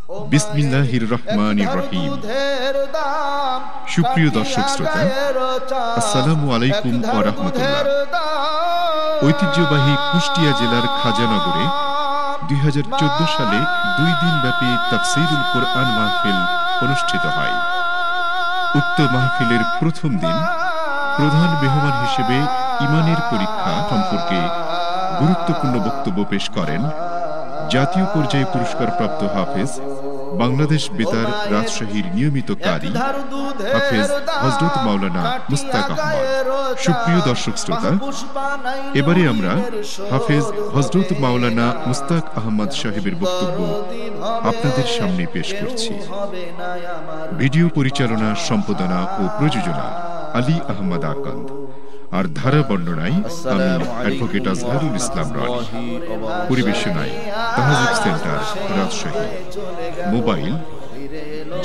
বিসমিল্লাহির রহমানির রহিম। সুপ্রিয় দর্শক শ্রোতা, আসসালামু আলাইকুম ওয়া রাহমাতুল্লাহ। ঐতিহ্যবাহী কুষ্টিয়া জেলার খাজানগরে 2014 সালে 2 দিনব্যাপী তাফসীরুল কোরআন মাহফিল অনুষ্ঠিত হয়। উক্ত মাহফিলের প্রথম দিন প্রধান মেহমান হিসেবে ঈমানের পরীক্ষা সম্পর্কে গুরুত্বপূর্ণ বক্তব্য পেশ করেন জাতীয় পর্যায়ে পুরস্কারপ্রাপ্ত হাফেজ, বাংলাদেশ বেতার রাজশাহীর নিয়মিত কারি হাফেজ হযরত মাওলানা মুস্তাক আহমদ। সুপ্রিয় দর্শক শ্রোতা, এবারে আমরা হাফেজ হযরত মাওলানা মুস্তাক আহমদ সাহেবের বক্তব্য আপনাদের সামনে পেশ করছি। ভিডিও পরিচালনা, সম্পাদনা ও প্রযোজনা আলী আহমদ আকান্দ, আর ধারা বর্ণনায় আমি advocate Azharul Islam Roni. পরিবেশনায় তাহজিব centre Rajshahi. Mobile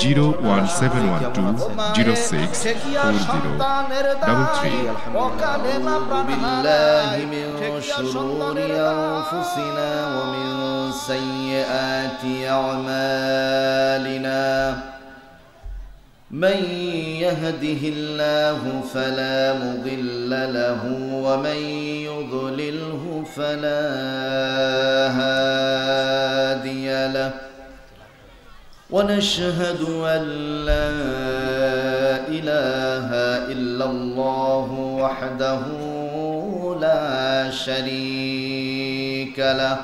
01712064033। من يهده الله فلا مضل له ومن يضلله فلا هادي له ونشهد أن لا إله إلا الله وحده لا شريك له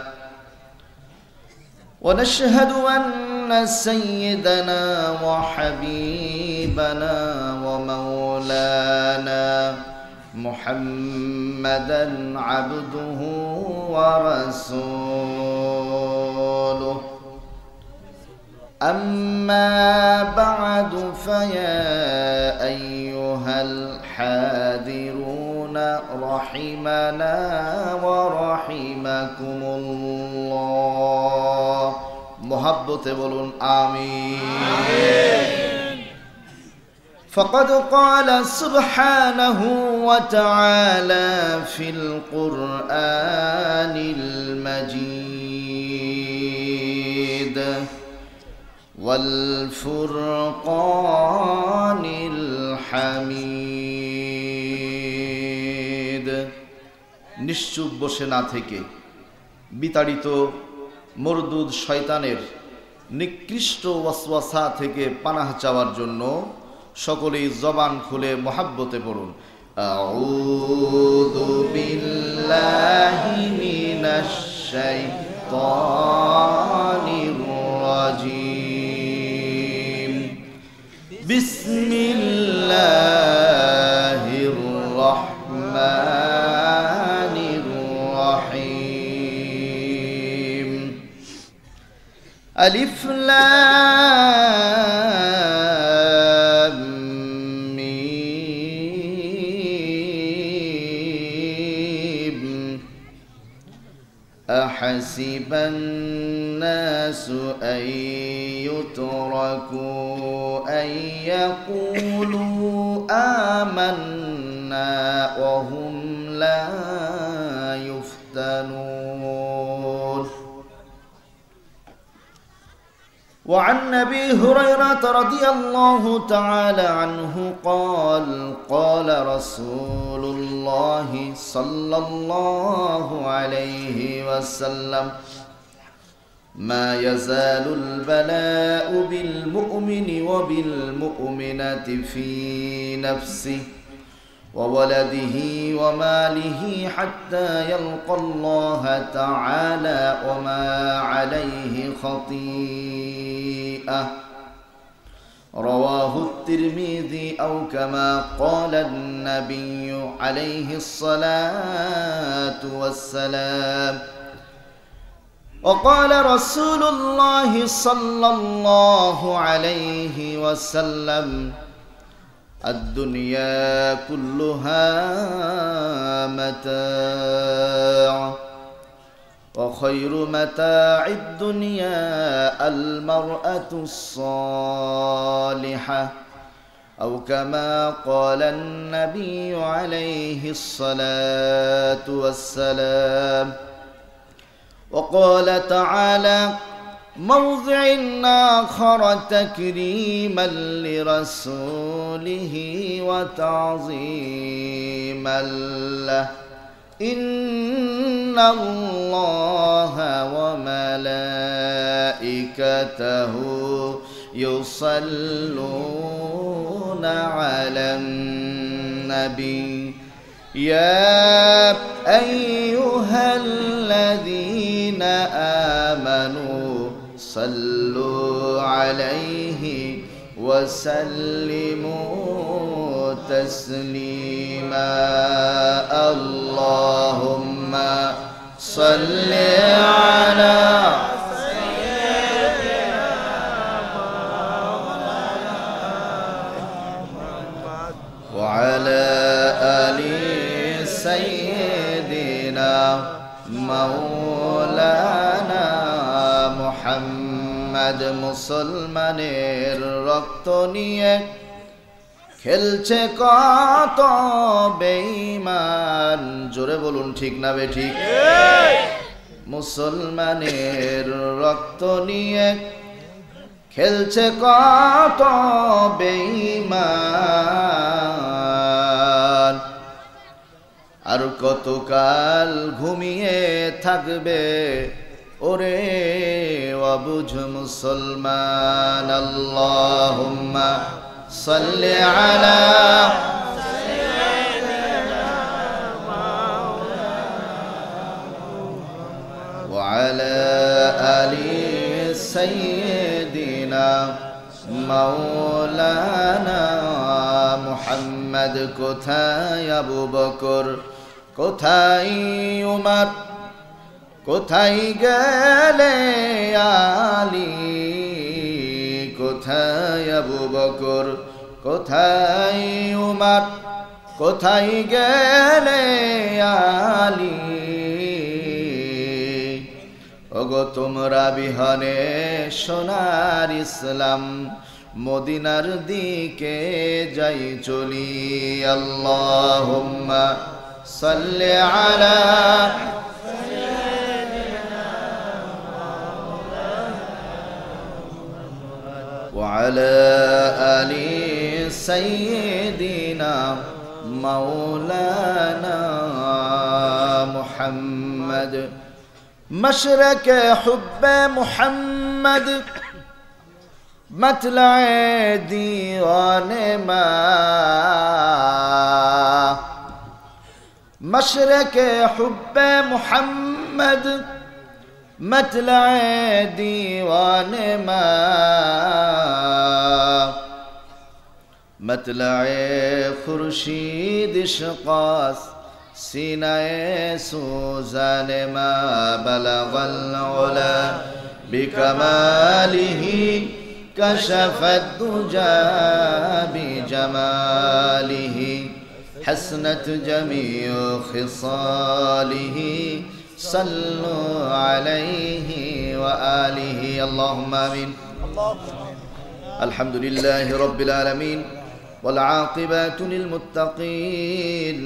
ونشهد أن سيدنا وحبيبنا ومولانا محمدا عبده ورسوله. أما بعد فيا أيها الحاضرون رحمنا ورحمكم الله. محبته بولون آمين. فقد قال سبحانه وتعالى في القرآن المجيد والفرقان الحميد. নিশ্চুপ বসে না থেকে বিতাড়িত মরদুদ শয়তানের নিকৃষ্ট ওয়াসওয়াসা থেকে পানাহ চাওয়ার জন্য সকলেই জবান খুলে মহাব্বতে পড়ুন। আউযু বিল্লাহি মিনাশ শাইতানির রাজিম। বিসমিল্লাহির রাহমানির রাহিম। আলিফ লাম মিম। আহাসিবান নাসু আন ইউতরাকু আন ইয়াকুলু আমান্না ওয়া হুম লা ইফতানুন। وعن أبي هريرة رضي الله تعالى عنه قال قال رسول الله صلى الله عليه وسلم ما يزال البلاء بالمؤمن وبالمؤمنة في نفسه وولده وماله حتى يلقى الله تعالى وما عليه خطيئة. رواه الترمذي أو كما قال النبي عليه الصلاة والسلام. وقال رسول الله صلى الله عليه وسلم الدنيا كلها متاع وخير متاع الدنيا المرأة الصالحة أو كما قال النبي عليه الصلاة والسلام. وقال تعالى موضع آخر تكريما لرسوله وتعظيما له إن الله وملائكته يصلون على النبي يا أيها الذين آمنوا صلوا عليه وسلموا تسليما اللهم صل على وعلى آل سيدنا مولانا محمد মুসলমানের রক্ত নিয়ে খেলছে কত বেঈমান জোরে বলুন ঠিক না বেঠিক মুসলমানের রক্ত নিয়ে খেলছে কত বেঈমান আর কতকাল ঘুমিয়ে থাকবে ওরে অবুঝ মুসলমান আল্লাহুম্মা সাল্লি আলা ওয়া আলা আলি সাইয়্যিদিনা মাওলানা মুহাম্মদ কোথায় আবু বকর কোথায় উমর কোথায় গেলে আলী কোথায় আবু বকর কোথায় উমর কোথায় গেলে আলী ওগো তোমরা বিহনে সোনার ইসলাম মদিনার দিকে যাই চলি আল্লাহুম্মা সাল্লি আলা وعلى آل سيدنا مولانا محمد مشرق حب محمد مطلع دیوان ما مشرق حب محمد مطلع دیوان ما مطلع خورشید شقاس سینہ سوزان ما بلغ العلا بکماله كشف الدجى بجماله حسنت جميع خصاله صلوا عليه وآله اللهم آمين الحمد لله رب العالمين والعاقبة للمتقين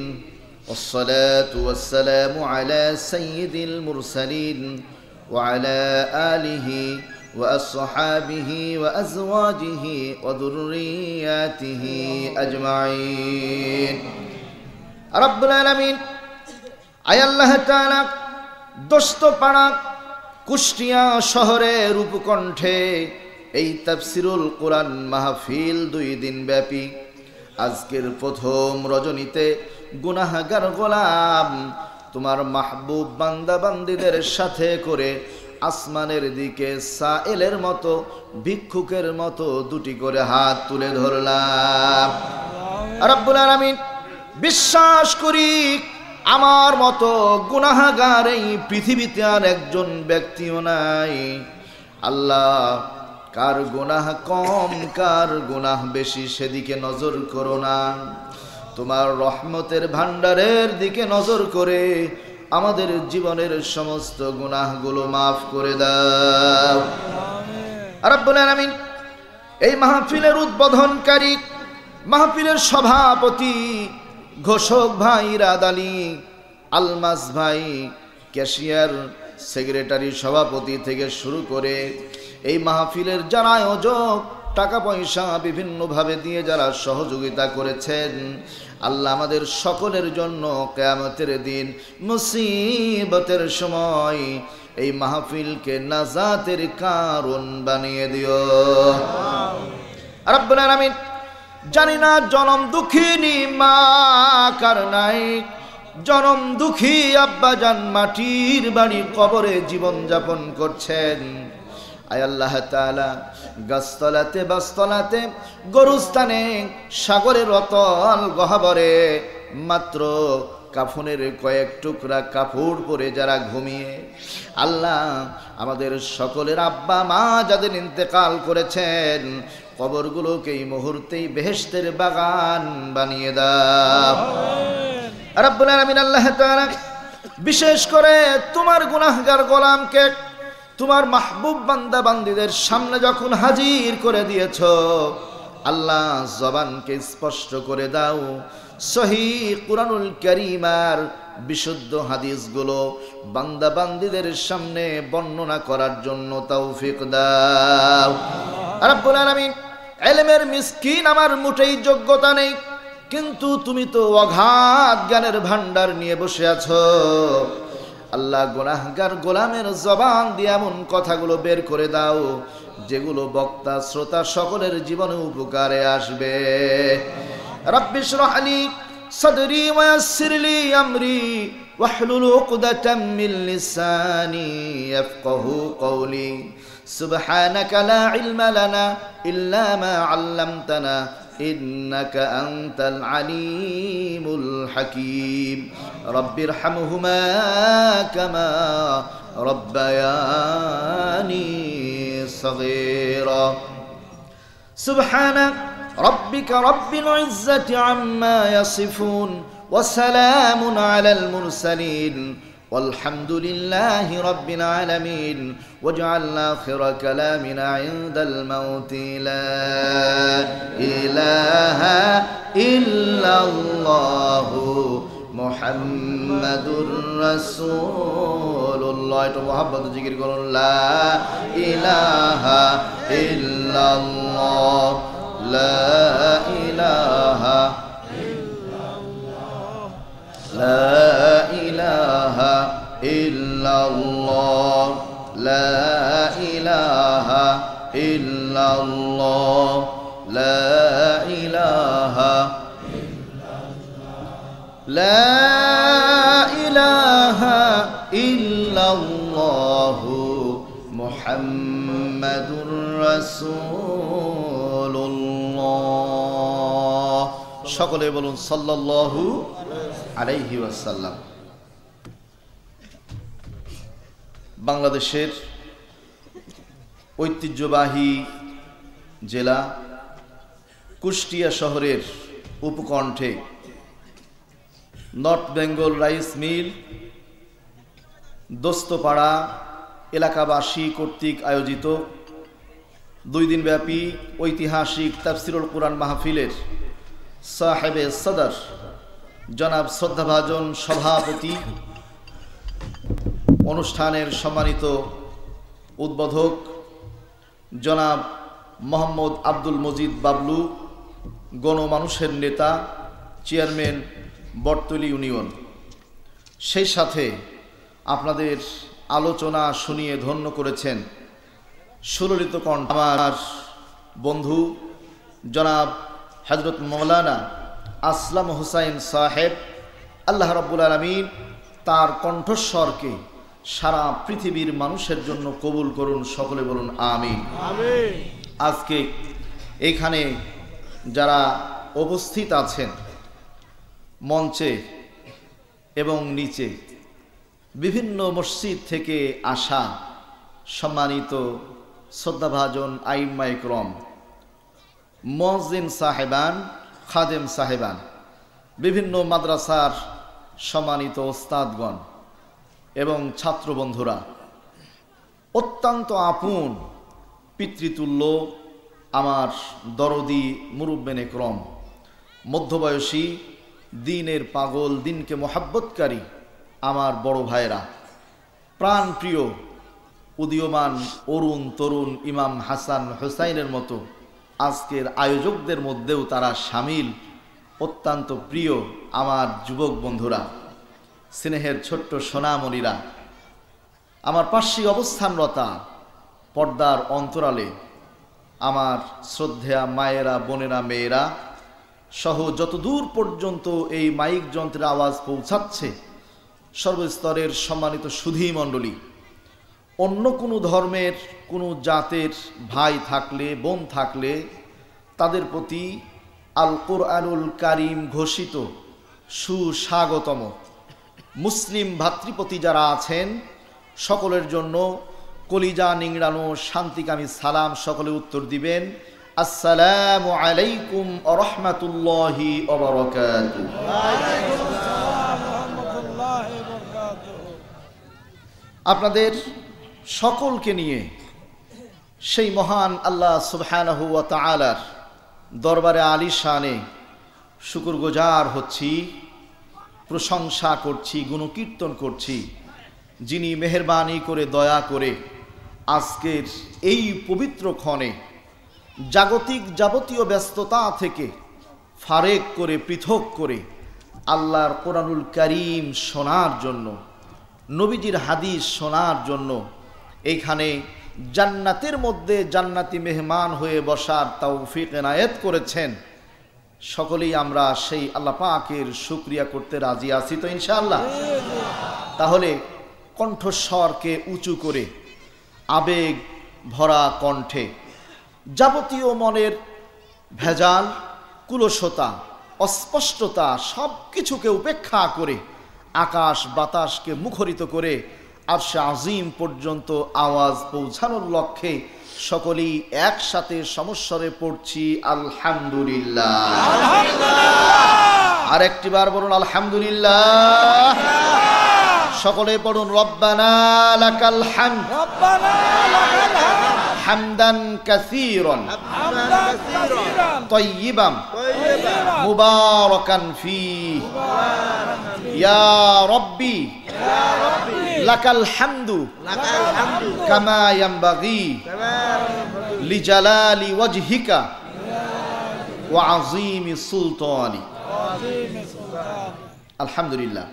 والصلاة والسلام على سيد المرسلين وعلى آله وأصحابه وأزواجه وذرياته أجمعين رب العالمين আয় আল্লাহ তাআলা দোস্তপাড়া কুষ্টিয়া শহরের উপকণ্ঠে এই তাফসিরুল কোরআন মাহফিল 2 দিন ব্যাপী আজকের প্রথম রজনীতে গুনাহগার গোলাম তোমার মাহবুব বান্দা বান্দীদের সাথে করে আসমানের দিকে সাইলের মতো ভিক্ষুকের মতো দুটি করে হাত তুলে ধরলাম রব্বুল আলামিন বিশ্বাস করি আমার মতো গুনাহগার এই পৃথিবীতে আর একজন ব্যক্তিও নাই আল্লাহ কার গুনাহ কম কার গুনাহ বেশি সেদিকে নজর করো না তোমার রহমতের ভান্ডারের দিকে নজর করে আমাদের জীবনের সমস্ত গুনাহগুলো মাফ করে দাও রব্বুল আলামিন এই মাহফিলের উদ্বোধনকারী মাহফিলের সভাপতি ঘোষক ভাই রাদ আলী আলমাস ভাই ক্যাশিয়ার সেক্রেটারি সভাপতি থেকে শুরু করে এই মাহফিলের যারা আয়োজক, টাকা পয়সা বিভিন্নভাবে দিয়ে যারা সহযোগিতা করেছেন, আল্লাহ আমাদের সকলের জন্য কিয়ামতের দিন মুসিবতের সময় এই মাহফিলকে নাজাতের কারণ বানিয়ে দিও রব্বুল আলামিন। জানি না জনম দুঃখিনী মা কার নাই, জনম দুঃখী আব্বাজান মাটির বাড়ি কবরে জীবন যাপন করছেন। আয় আল্লাহ তাআলা, গাছতলাতে বাসতলাতে গরুস্থানে সাগরের অতল গহ্বরে মাত্র কাফনের কয়েক টুকরা কাপড় পরে যারা ঘুমিয়ে, আল্লাহ আমাদের সকলের আব্বা মা যাদের ইন্তেকাল করেছেন, কবরগুলোকে এই মুহূর্তেই বেহেশতের বাগান বানিয়ে দাও রব্বুল আলামিন। আল্লাহ তাআলা বিশেষ করে তোমার গুনাহগার গোলামকে তোমার মাহবুব বান্দা বান্দীদের সামনে যখন হাজির করে দিয়েছো, আল্লাহ জবানকে স্পষ্ট করে দাও, সহিহ কুরআনুল কারীমার বিশুদ্ধ হাদিসগুলো বান্দা বান্দীদের সামনে বর্ণনা করার জন্য তৌফিক দাও রব্বুল আলামিন। ইলমের মিসকিন আমার মোটেই যোগ্যতা নেই, কিন্তু তুমি তো অগাধ জ্ঞানের ভান্ডার নিয়ে বসে আছো। আল্লাহ গুনাহগার গোলামের জবান দিয়ে এমন কথাগুলো বের করে দাও যেগুলো বক্তা শ্রোতা সকলের জীবনে উপকারে আসবে। রব্বি ইশরাহ লি সাদরি ওয়া ইয়াসসির লি আমরি ওয়াহলুল উকদাতাম মিন লিসানি ইয়াফকাহু কওলি সুবহানাকা লা ইলমা লানা ইল্লা মা আল্লামতানা ইন্নাকা আনতাল আলিমুল হাকীম। রব্বিরহামহুমা কামা রব্বায়ানি সগীরা। সুবহানা রাব্বিকা রাব্বিল ইজ্জাতি আম্মা ইয়াসিফুন ওয়া সালামুন আলাল মুরসালিন والحمد لله رب العالمين واجعل آخر كلامنا عند الموت لا إله إلا الله محمد رسول الله। এটা মোহাম্মদ জিকির করুন, লা ইলাহা ইল্লাল্লাহ লা ইলাহা لا إله إلا الله لا إله إلا الله لا إله لا إله إلا الله محمد رسول الله। সকলে বলুন সাল্লাল্লাহু আলাইহি ওয়াসাল্লাম। বাংলাদেশের ঐতিহ্যবাহী জেলা কুষ্টিয়া শহরের উপকণ্ঠে নর্থ বেঙ্গল রাইস মিল দোস্তপাড়া এলাকাবাসী কর্তৃক আয়োজিত 2 দিনব্যাপী ঐতিহাসিক তাফসিরুল কুরআন মাহফিলের সাহেবে সদর জনাব শ্রদ্ধাভাজন সভাপতি, অনুষ্ঠানের সম্মানিত উদ্বোধক জনাব মোহাম্মদ আব্দুল মজিদ বাবলু, গণমানুষের নেতা, চেয়ারম্যান বটতলী ইউনিয়ন, সেই সাথে আপনাদের আলোচনা শুনিয়ে ধন্য করেছেন সুললিত কণ্ঠ আমার বন্ধু জনাব হযরত মাওলানা আসলাম হুসাইন সাহেব। আল্লাহ রাব্বুল আলামিন তার কণ্ঠস্বরকে সারা পৃথিবীর মানুষের জন্য কবুল করুন, সকলে বলুন আমিন। আজকে এখানে যারা উপস্থিত আছেন মঞ্চে এবং নিচে, বিভিন্ন মসজিদ থেকে আসা সম্মানিত শ্রদ্ধাভাজন আইম্মা ইকরাম, মুয়াজ্জিন সাহেবান, খাদেম সাহেবান, বিভিন্ন মাদ্রাসার সম্মানিত ওস্তাদগণ এবং ছাত্র বন্ধুরা, অত্যন্ত আপন পিতৃতুল্য আমার দরদি মুরব্বিন ইকরাম, মধ্যবয়সী দিনের পাগল, দিনকে মোহাব্বতকারী আমার বড় ভাইরা, প্রাণপ্রিয় উদীয়মান অরুণ তরুণ ইমাম হাসান হুসাইনের মতো আজকের আয়োজকদের মধ্যেও তারা শামিল। অত্যন্ত প্রিয় আমার যুবক বন্ধুরা, স্নেহের ছোট্ট সোনামণিরা, আমার পার্শ্বে অবস্থানরতা, পর্দার অন্তরালে আমার শ্রদ্ধেয়া মায়েরা, বোনেরা, মেয়েরা সহ যত দূর পর্যন্ত এই মাইক যন্ত্রের আওয়াজ পৌঁছাচ্ছে, সর্বস্তরের সম্মানিত সুধী মণ্ডলী, অন্য কোনো ধর্মের কোনো জাতের ভাই থাকলে, বোন থাকলে তাদের প্রতি আল কোরআনুল কারীম ঘোষিত সুস্বাগতম। মুসলিম ভাতৃপতি যারা আছেন সকলের জন্য কলিজা নিংড়ানো শান্তিকামী সালাম। সকলে উত্তর দিবেন, আসসালামু আলাইকুম ওয়া রাহমাতুল্লাহি ওয়া বারাকাতুহু। আপনাদের সকলকে নিয়ে সেই মহান আল্লাহ সুবহানাহু ওয়া তাআলার দরবারে আলিশানে শুকরগুজার হচ্ছি, প্রশংসা করছি, গুণকীর্তন করছি, যিনি মেহেরবানি করে দয়া করে আজকের এই পবিত্র ক্ষণে জাগতিক যাবতীয় ব্যস্ততা থেকে ফারেক করে, পৃথক করে আল্লাহর কোরআনুল কারীম শোনার জন্য, নবীজির হাদিস শোনার জন্য এইখানে জান্নাতের মধ্যে জান্নাতি মেহমান হয়ে বসার তৌফিক এনায়েত করেছেন। সকলেই আমরা সেই আল্লাহ পাকের শুকরিয়া করতে রাজি আছি তো ইনশাআল্লাহ। তাহলে কণ্ঠস্বরকে উঁচু করে আবেগ ভরা কণ্ঠে যাবতীয় মনের ভেজাল, কুলসতা, অস্পষ্টতা সব কিছুকে উপেক্ষা করে আকাশ বাতাসকে মুখরিত করে আরশে আজিম পর্যন্ত আওয়াজ পৌঁছানোর লক্ষ্যে সকলেই একসাথে সমস্বরে পড়ছি আলহামদুলিল্লাহ। আর একটিবার বলুন আলহামদুলিল্লাহ। সকলে পড়ুন রব্বানা লাকাল হামদ হামদান কাসীরান তাইয়িবান মুবারাকান ফীহি ইয়া রাব্বি লাকাল হামদু কামা ইয়ানবাগি লিজালালি ওয়াজহিকা ওয়া আযীমি সুলতানি। আলহামদুলিল্লাহ,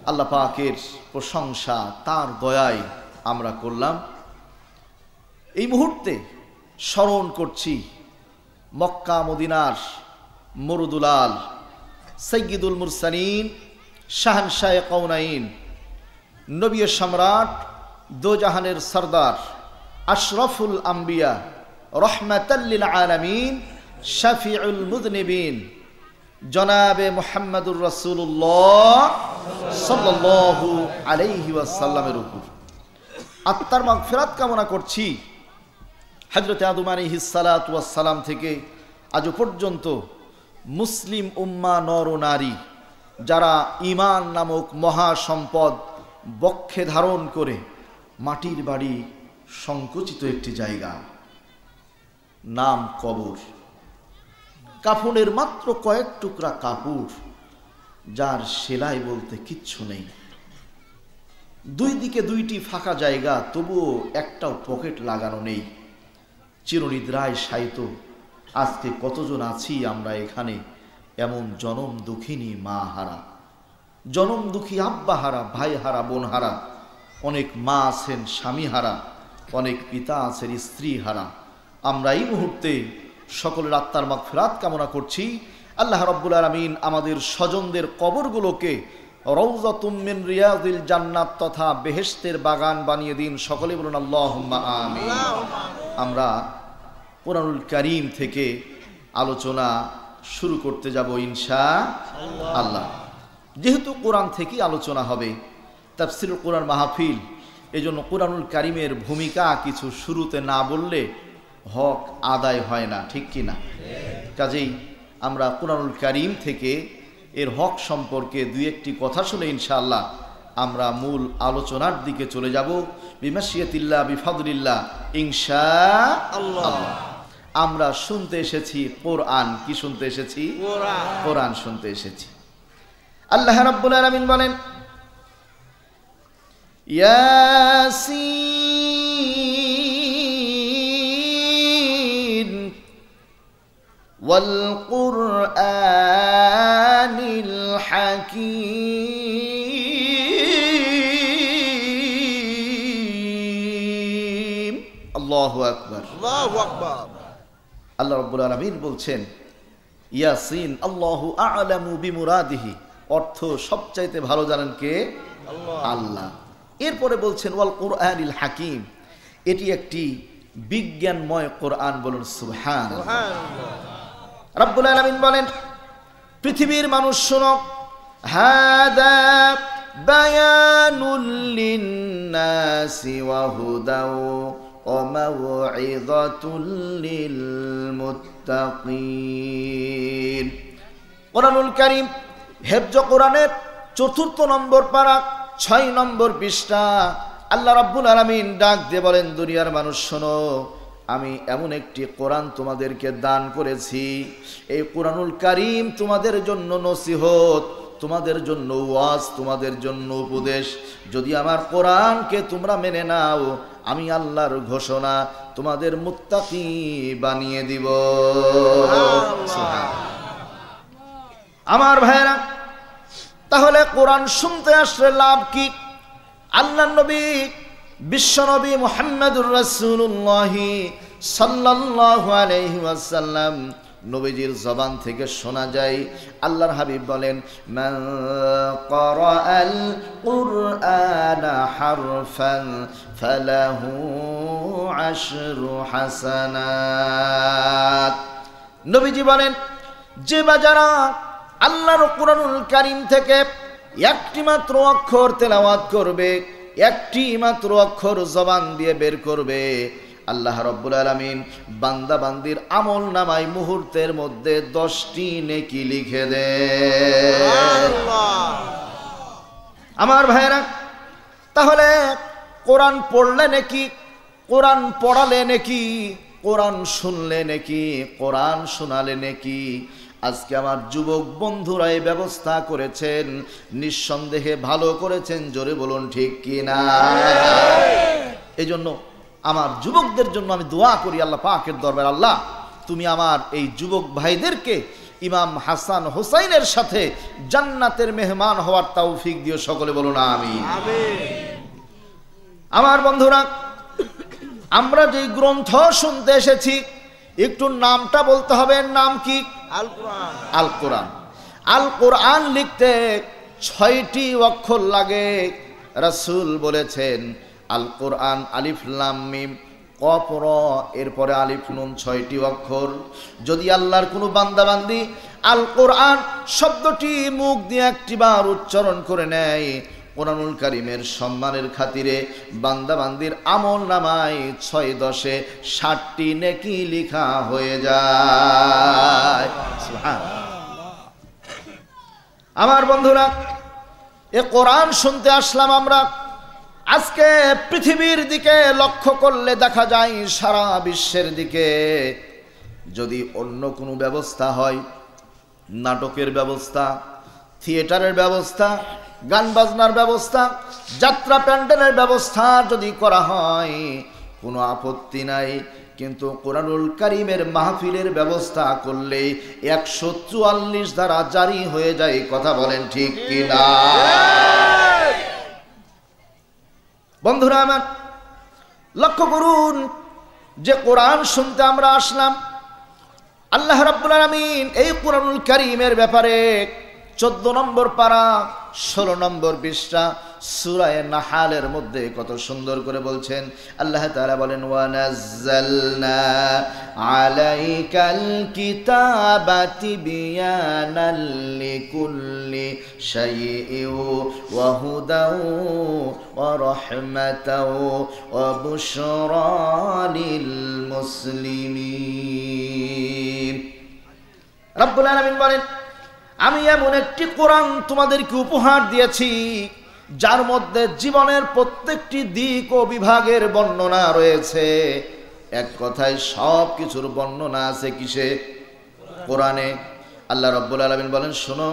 আল্লাহ পাকের প্রশংসা, তার দয়ায় আমরা করলাম। এই মুহূর্তে স্মরণ করছি মক্কা মদিনার মরুদুলাল সাইয়্যিদুল মুরসালিন শাহনশায়ে কওনাইন নবী সম্রাট দোজাহানের সরদার আশরাফুল আম্বিয়া রহমাতাল লিল আলামিন শাফিউল মুযনিবিন জনাবে মুহাম্মদুর রাসূলুল্লাহ সাল্লাল্লাহু আলাইহি ওয়াসাল্লামের উপর আত্মার মাগফিরাত কামনা করছি। হযরত আদম আলাইহিস সালাতু ওয়াস সালাম থেকে আজ পর্যন্ত মুসলিম উম্মাহ নর ও নারী যারা ঈমান নামক মহা সম্পদ বক্ষে ধারণ করে মাটির বাড়ি সংকুচিত একটি জায়গা, নাম কবর, কাফনের মাত্র কয়েক টুকরা কাপড়, যার সেলাই বলতে কিচ্ছু নেই, দুই দিকে দুইটি ফাঁকা জায়গা, তবুও একটাও পকেট লাগানো নেই, চিরনিদ্রায় শায়িত আজকে কতজন আছি আমরা এখানে এমন জনম দুঃখিনী মা হারা, জনম দুঃখী আব্বা হারা, ভাই হারা, বোন হারা, অনেক মা আছেন স্বামী হারা, অনেক পিতা আছেন স্ত্রী হারা। আমরা এই মুহূর্তে সকলের আত্মার মাগফিরাত কামনা করছি। আল্লাহ রাব্বুল আলামিন আমাদের স্বজনদের কবরগুলোকে রওজাতুম মিন রিয়াজিল জান্নাত তথা বেহেশতের বাগান বানিয়ে দিন। সকলে বলুন আল্লাহুম্মা আমিন। আমরা কোরআনুল কারীম থেকে আলোচনা শুরু করতে যাব ইনশাআল্লাহ। যেহেতু কোরআন থেকে আলোচনা হবে, তাফসীরুল কোরআন মাহফিল, এজন্য কোরআনুল কারীমের ভূমিকা কিছু শুরুতে না বললে হক আদায় হয় না, ঠিক কি না? কাজেই আমরা কোরআনুল কারীম থেকে এর হক সম্পর্কে দুই একটি কথা শুনে ইনশাআল্লাহ আমরা মূল আলোচনার দিকে চলে যাব বিমাশিয়াতিল্লাহ বিফাদলিল্লাহ ইনশাআল্লাহ। আমরা শুনতে এসেছি কোরআন। কি শুনতে এসেছি? কোরআন শুনতে এসেছি। আল্লাহ রাব্বুল আলামিন বলেন, ইয়াসিন ওয়াল কুরআনিল হাকীম। আল্লাহু আকবার, আল্লাহু আকবার। আল্লাহ রাব্বুল আলামিন বলছেন ইয়াসিন আল্লাহু আ'লামু বিমুরাদিহি, অর্থ সবচাইতে ভালো জানেন কে? আল্লাহ। এরপরে বলছেন ওয়াল কুরআনিল হাকীম, এটি একটি বিজ্ঞানময় কোরআন। বলুন সুবহানাল্লাহ। রাব্বুল আলামিন বলেন পৃথিবীর মানুষ শোনো, হাদা বায়ানুল লিন্নাসি ওয়া হুদাও ওয়া মাউইযাতুল লিল মুত্তাকিন। কোরআনুল কারীম হেফজ কোরআনের ৪র্থ নম্বর পারা ৬ নম্বর পৃষ্ঠা। আল্লাহ রাব্বুল আলামিন ডাক দিয়ে বলেন দুনিয়ার মানুষ শোনো, আমি এমন একটি কোরআন তোমাদেরকে দান করেছি, এই কোরআনুল কারীম তোমাদের জন্য নসিহত, তোমাদের জন্য ওয়াজ, তোমাদের জন্য উপদেশ। যদি আমার কোরআনকে তোমরা মেনে নাও, আমি আল্লাহর ঘোষণা তোমাদের মুত্তাকি বানিয়ে দিব। আমার ভাইরা, তাহলে কোরআন শুনতে আসলে লাভ কি? আল্লাহর নবী বিশ্বনবী মুহাম্মদুর রাসূলুল্লাহ সাল্লাল্লাহু আলাইহি ওয়াসাল্লাম নবীজির জবান থেকে শোনা যায়, আল্লাহর হাবিব বলেন মান ক্বারাআল কুরআনা হারফান ফালাহু আশরু হাসানাত। নবীজি বলেন যে বাজারা আল্লাহর কোরআনুল কারীম থেকে একটি মাত্র অক্ষর তেলাওয়াত করবে, একটি মাত্র অক্ষর জবান দিয়ে বের করবে, আল্লাহ রাব্বুল আলামিন বান্দা বান্দির আমল নামায় মুহূর্তের মধ্যে 10টি নেকি লিখে দেন। আমার ভাইরা, তাহলে কোরআন পড়লে নাকি, কোরআন পড়ালে নাকি, কোরআন শুনলে নাকি, কোরআন শোনালে নাকি? আজকে আমার যুবক বন্ধুরা এই ব্যবস্থা করেছেন, নিঃসন্দেহে ভালো করেছেন, জোরে বলুন ঠিক কিনা? এই জন্য আমার যুবকদের জন্য আমি দোয়া করি আল্লাহ পাকের দরবার, আল্লাহ তুমি আমার এই যুবক ভাইদেরকে ইমাম হাসান হোসাইনের সাথে জান্নাতের মেহমান হওয়ার তৌফিক দিও। সকলে বলুন আমিন। আমার বন্ধুরা, আমরা যে গ্রন্থ শুনতে এসেছি, একটু নামটা বলতে হবে। নাম কি? আল কোরআন। আল কোরআন। আল কোরআন লিখতে 6টি অক্ষর লাগে। রাসূল বলেছেন আল কোরআন আলিফ লাম মিম কফ র, এরপরে আলিফ নুন 6টি অক্ষর। যদি আল্লাহর কোনো বান্দা বান্দি আল কোরআন শব্দটি মুখ দিয়ে একটিবার উচ্চারণ করে নেয়, কোরআনুল কারীমের সম্মানের খাতিরে বান্দা বান্দির আমল নামায় 6-10-এ 60টি নেকি লেখা হয়ে যায়। আমার বন্ধুরা, এ কোরআন শুনতে আসলাম আমরা। আজকে পৃথিবীর দিকে লক্ষ্য করলে দেখা যায় সারা বিশ্বের দিকে যদি অন্য কোনো ব্যবস্থা হয়, নাটকের ব্যবস্থা, থিয়েটারের ব্যবস্থা, গান বাজনার ব্যবস্থা, যাত্রা প্যান্ডেলের ব্যবস্থা যদি করা হয় কোনো আপত্তি নাই, কিন্তু কোরআনুল কারীমের মাহফিলের ব্যবস্থা করলে 144 ধারা জারি হয়ে যায়। কথা বলেন ঠিক কিনা? বন্ধুরা আমার, লক্ষ্য করুন যে কোরআন শুনতে আমরা আসলাম, আল্লাহ রাব্বুল আলামিন এই কোরআনুল কারীমের ব্যাপারে 14 নম্বর পারা 16 নম্বর পৃষ্ঠা সূরা নাহালের মধ্যে কত সুন্দর করে বলছেন। আল্লাহ তাআলা বলেন ওয়া নাযালনা আলাইকাল কিতাবা তিবয়ানাল লিকুল্লি শাইইন ওয়া হুদাও ওয়া রাহমাতাও ওয়া বুশরা লিল মুসলিমিন। রব্বুল আলামিন বলেন আমি এমন একটি কোরআন তোমাদেরকে উপহার দিয়েছি যার মধ্যে জীবনের প্রত্যেকটি দিক ও বিভাগের বর্ণনা রয়েছে। এক কথায় সব কিছুর বর্ণনা আছে কিসে? কোরআনে। আল্লাহ রাব্বুল আলামিন বলেন শোনো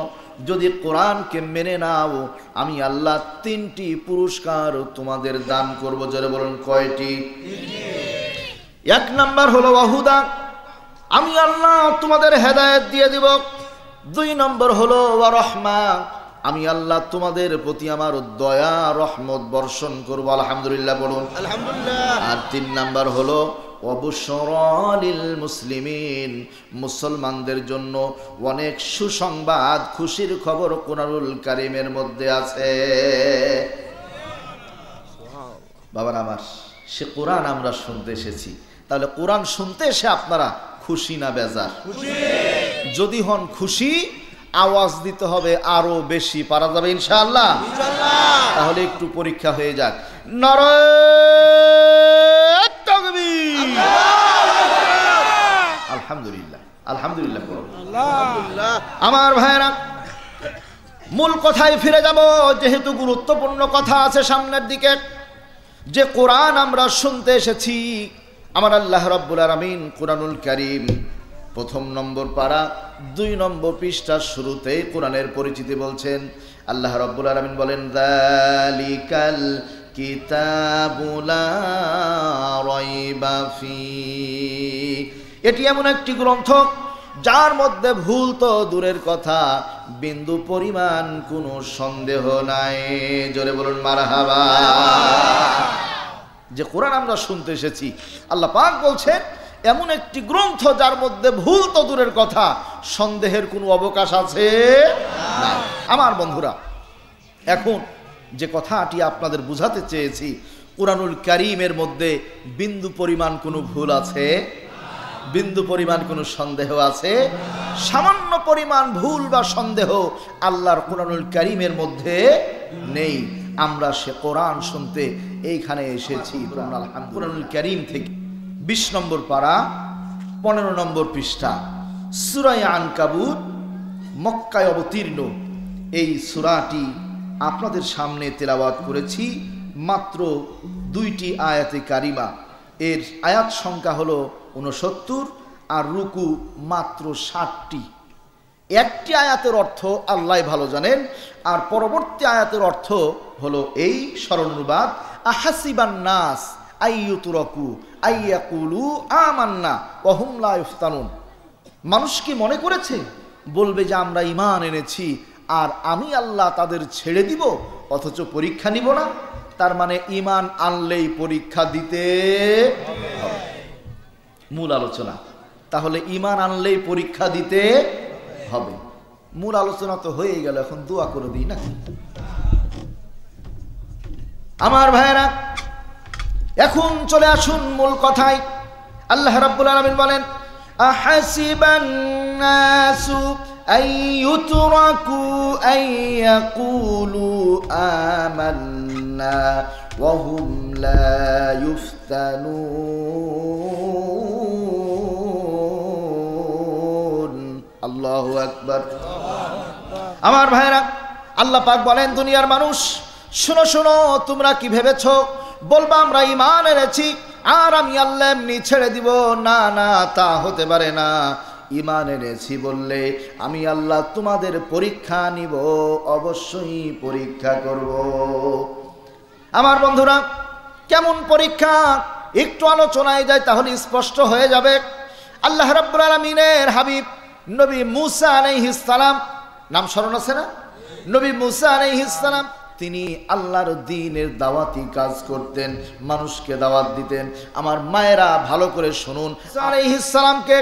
যদি কোরআনকে মেনে নাও, আমি আল্লাহ 3টি পুরস্কার তোমাদের দান করব। জোরে বলুন কয়টি? 1 নাম্বার হলো ওয়াহুদা, আমি আল্লাহ তোমাদের হেদায়েত দিয়ে দিব। 2 নম্বর হলো ওয়া রাহমা, আমি আল্লাহ তোমাদের প্রতি আমার দয়া রহমত বর্ষণ করব। আলহামদুলিল্লাহ বলুন আলহামদুলিল্লাহ। আর 3 নাম্বার হলো ওয়াবুশরা লিল মুসলিমিন, মুসলমানদের জন্য অনেক সুসংবাদ, খুশির খবর কোরআনুল কারীমের মধ্যে আছে। বাবার আমার, সে কোরআন আমরা শুনতে এসেছি, তাহলে কোরআন শুনতে এসে আপনারা খুশি না বেজার? যদি হন খুশি, আওয়াজ দিতে হবে আরো বেশি। পারা যাবে ইনশাআল্লাহ? তাহলে একটু পরীক্ষা হয়ে যাক। নারে তাকবীর, আলহামদুলিল্লাহ আলহামদুলিল্লাহ। আমার ভাইরা, মূল কথায় ফিরে যাব, যেহেতু গুরুত্বপূর্ণ কথা আছে সামনের দিকে। যে কোরআন আমরা শুনতে এসেছি, আমার আল্লাহ রাব্বুল আলামিন কোরআনুল কারীম 1 নম্বর পারা 2 নম্বর পৃষ্ঠার শুরুতে কোরআনের পরিচিতি বলছেন। আল্লাহ রাব্বুল আলামিন বলেন, যালিকাল কিতাবু লা রাইবা ফি, এটি এমন একটি গ্রন্থ যার মধ্যে ভুল তো দূরের কথা, বিন্দু পরিমাণ কোনো সন্দেহ নাই। জোরে বলুন মারহাবা। যে কোরআন আমরা শুনতে এসেছি, আল্লাহ পাক বলছেন এমন একটি গ্রন্থ যার মধ্যে ভুল তো দূরের কথা, সন্দেহের কোনো অবকাশ আছে না। আমার বন্ধুরা, এখন যে কথাটি আপনাদের বুঝাতে চেয়েছি, কোরআনুল কারীমের মধ্যে বিন্দু পরিমাণ কোনো ভুল আছে? বিন্দু পরিমাণ কোনো সন্দেহ আছে? সামান্য পরিমাণ ভুল বা সন্দেহ আল্লাহর কোরআনুল কারীমের মধ্যে নেই। আমরা সে কোরআন শুনতে এইখানে এসেছি। কোরআনুল কারীম থেকে 20 নম্বর পারা 15 নম্বর পৃষ্ঠা, সূরা আনকাবুত, মক্কায় অবতীর্ণ এই সূরাটি আপনাদের সামনে তেলাওয়াত করেছি। মাত্র 2টি আয়াতে কারিমা, এর আয়াত সংখ্যা হলো 69 আর রুকু মাত্র 60টি। একটি আয়াতের অর্থ আল্লাহ ভালো জানেন, আর পরবর্তী আয়াতের অর্থ হলো এই সরলনুবাদ, আহাসিবান নাস আইয়ুতরাকু আইয়াকুলু আমান্না ওয়া হুম লা ইফতানুন। মানুষ কি মনে করেছে, বলবে যে আমরা ঈমান এনেছি আর আমি আল্লাহ তাদের ছেড়ে দিব, অথচ পরীক্ষা নিব না? তার মানে ঈমান আনলেই পরীক্ষা দিতে হবে। মূল আলোচনা, তাহলে ঈমান আনলেই পরীক্ষা দিতে হবে। মূল আলোচনা তো হয়ে গেল, এখন দোয়া করে দিই নাকি? আমার ভাইরা, এখন চলে আসুন মূল কথায়। আল্লাহ রাব্বুল আলামিন বলেন, আহাসিবান নাসু আইয়ুতরাকু আইয়াকুলু আমান্না ওয়া হুম লা ইফতানুন। আল্লাহু আকবার। আমার ভাইরা, আল্লাহ পাক বলেন, দুনিয়ার মানুষ শোনো শোনো, তোমরা কি ভেবেছো বলবা আমরা ঈমান এনেছি আর আমি আল্লাহ এমনি ছেড়ে দিব? না না, তা হতে পারে না। ঈমান এনেছি বললে আমি আল্লাহ তোমাদের পরীক্ষা নিব, অবশ্যই পরীক্ষা করব। আমার বন্ধুরা, কেমন পরীক্ষা একটু আলোচনায় যায় তাহলে স্পষ্ট হয়ে যাবে। আল্লাহ রাব্বুল আলামিনের হাবিব নবী মুসা আলাইহিস সালাম, নাম স্মরণ আছে না? নবী মুসা আলাইহিস সালাম, তিনি আল্লাহর দ্বীনের দাওয়াতি কাজ করতেন, মানুষকে দাওয়াত দিতেন। আমার মায়েরা ভালো করে শুনুন, আলাইহিস সালামকে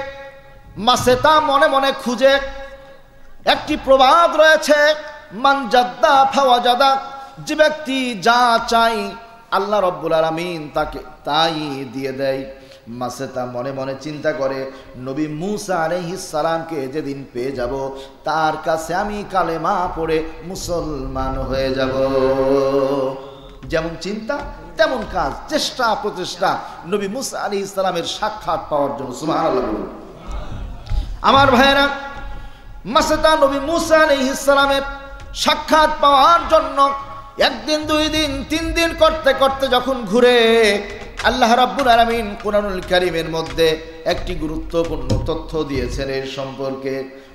মাসেতা মনে মনে খুঁজে একটি প্রবাদ রয়েছে, মান জাদ্দা ফাওয়াজাদা, যে ব্যক্তি যা চাই আল্লাহ রাব্বুল আলামিন তাকে তাই দিয়ে দেয়। মাসেতা মনে মনে চিন্তা করে, নবী মুসা আলাইহিস সালামকে যেদিন পেয়ে যাব তার কাছে আমি কালেমা পড়ে মুসলমান হয়ে যাব। যেমন চিন্তা তেমন কাজ, চেষ্টা প্রচেষ্টা নবী মুসা আলাইহিস সালামের সাক্ষাৎ পাওয়ার জন্য। সুবহানাল্লাহ। আমার ভাইয়েরা, মাসেতা নবী মুসা আলাইহিস সালামের সাক্ষাৎ পাওয়ার জন্য 1 দিন 2 দিন 3 দিন করতে করতে যখন ঘুরে আল্লাহ রাব্বুল আলামিন কোরআনুল কারীমের মধ্যে একটি গুরুত্বপূর্ণ তথ্য দিয়েছেন এর সম্পর্কে।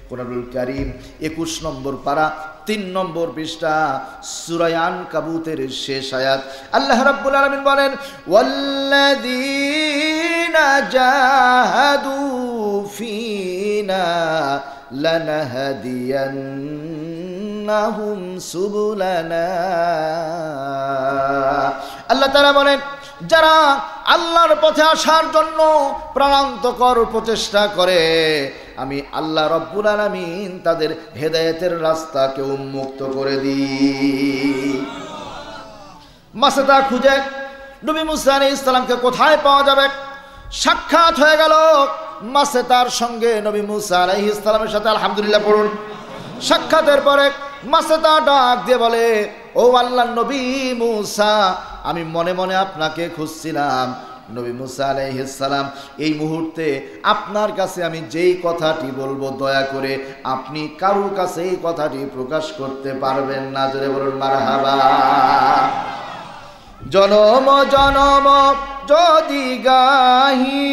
কোরআনুল কারীম 21 নম্বর পারা 3 নম্বর পৃষ্ঠা সূরা আনকাবুতের শেষ আয়াত। আল্লাহ রাব্বুল আলামিন বলেন, ওয়াল্লাযীনা জাহাদু ফীনা লানাহদিয়ান্নাহুম সুবুলানা। আল্লাহ তাআলা বলেন, যারা আল্লাহর পথে আসার জন্য প্রাণান্তকর প্রচেষ্টা করে, আমি আল্লাহ রব্বুল আলামিন তাদের হেদায়েতের রাস্তাকে উন্মুক্ত করে দিই। মাসেদা খুঁজে নবী মুসা আলাইহিস সালামকে কোথায় পাওয়া যাবে? সাক্ষাৎ হয়ে গেল মাসেদার সঙ্গে নবী মুসা আলাইহিস সালামের সাথে। আলহামদুলিল্লাহ পড়ুন। সাক্ষাতের পরে মাসেদা ডাক দিয়ে বলে, ও আল্লাহর নবী মুসা, আমি মনে মনে আপনাকে খুঁজছিলাম। নবী মুসা আলাইহিস সালাম, এই মুহূর্তে আপনার কাছে আমি যেই কথাটি বলবো, দয়া করে আপনি কারোর কাছে এই কথাটি প্রকাশ করতে পারবেন না। জোরে বলুন মারহাবা। জনম জনম যদি গাহি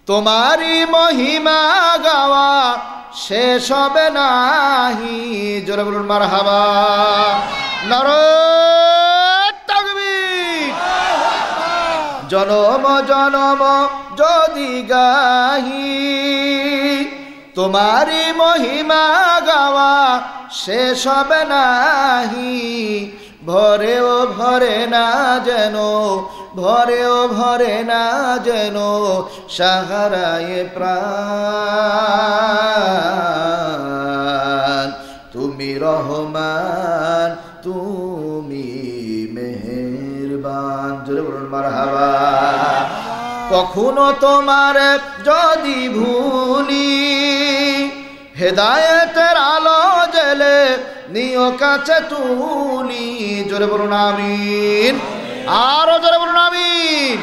তোমারি মহিমা গাওয়া শেষ হবে নাহি। জোরে বলুন মারহাবা। নারায়ে তাকবীর। জনম জনম যদি গাহি তোমারি মহিমা গাওয়া শেষ হবে নাহি। ভরেও ভরে না যেন, ভরেও ভরে না যেন সাহারায়ে প্রাণ। তুমি রহমান, তুমি মেহেরবান। জোরে বলুন মারহাবা। কখনো তোমার যদি ভুলি, হেদায়েতের আলো জেলে নিও কাছে তুলি। জোরে বলুন আমিন। আরো জোরে বলুন আমিন।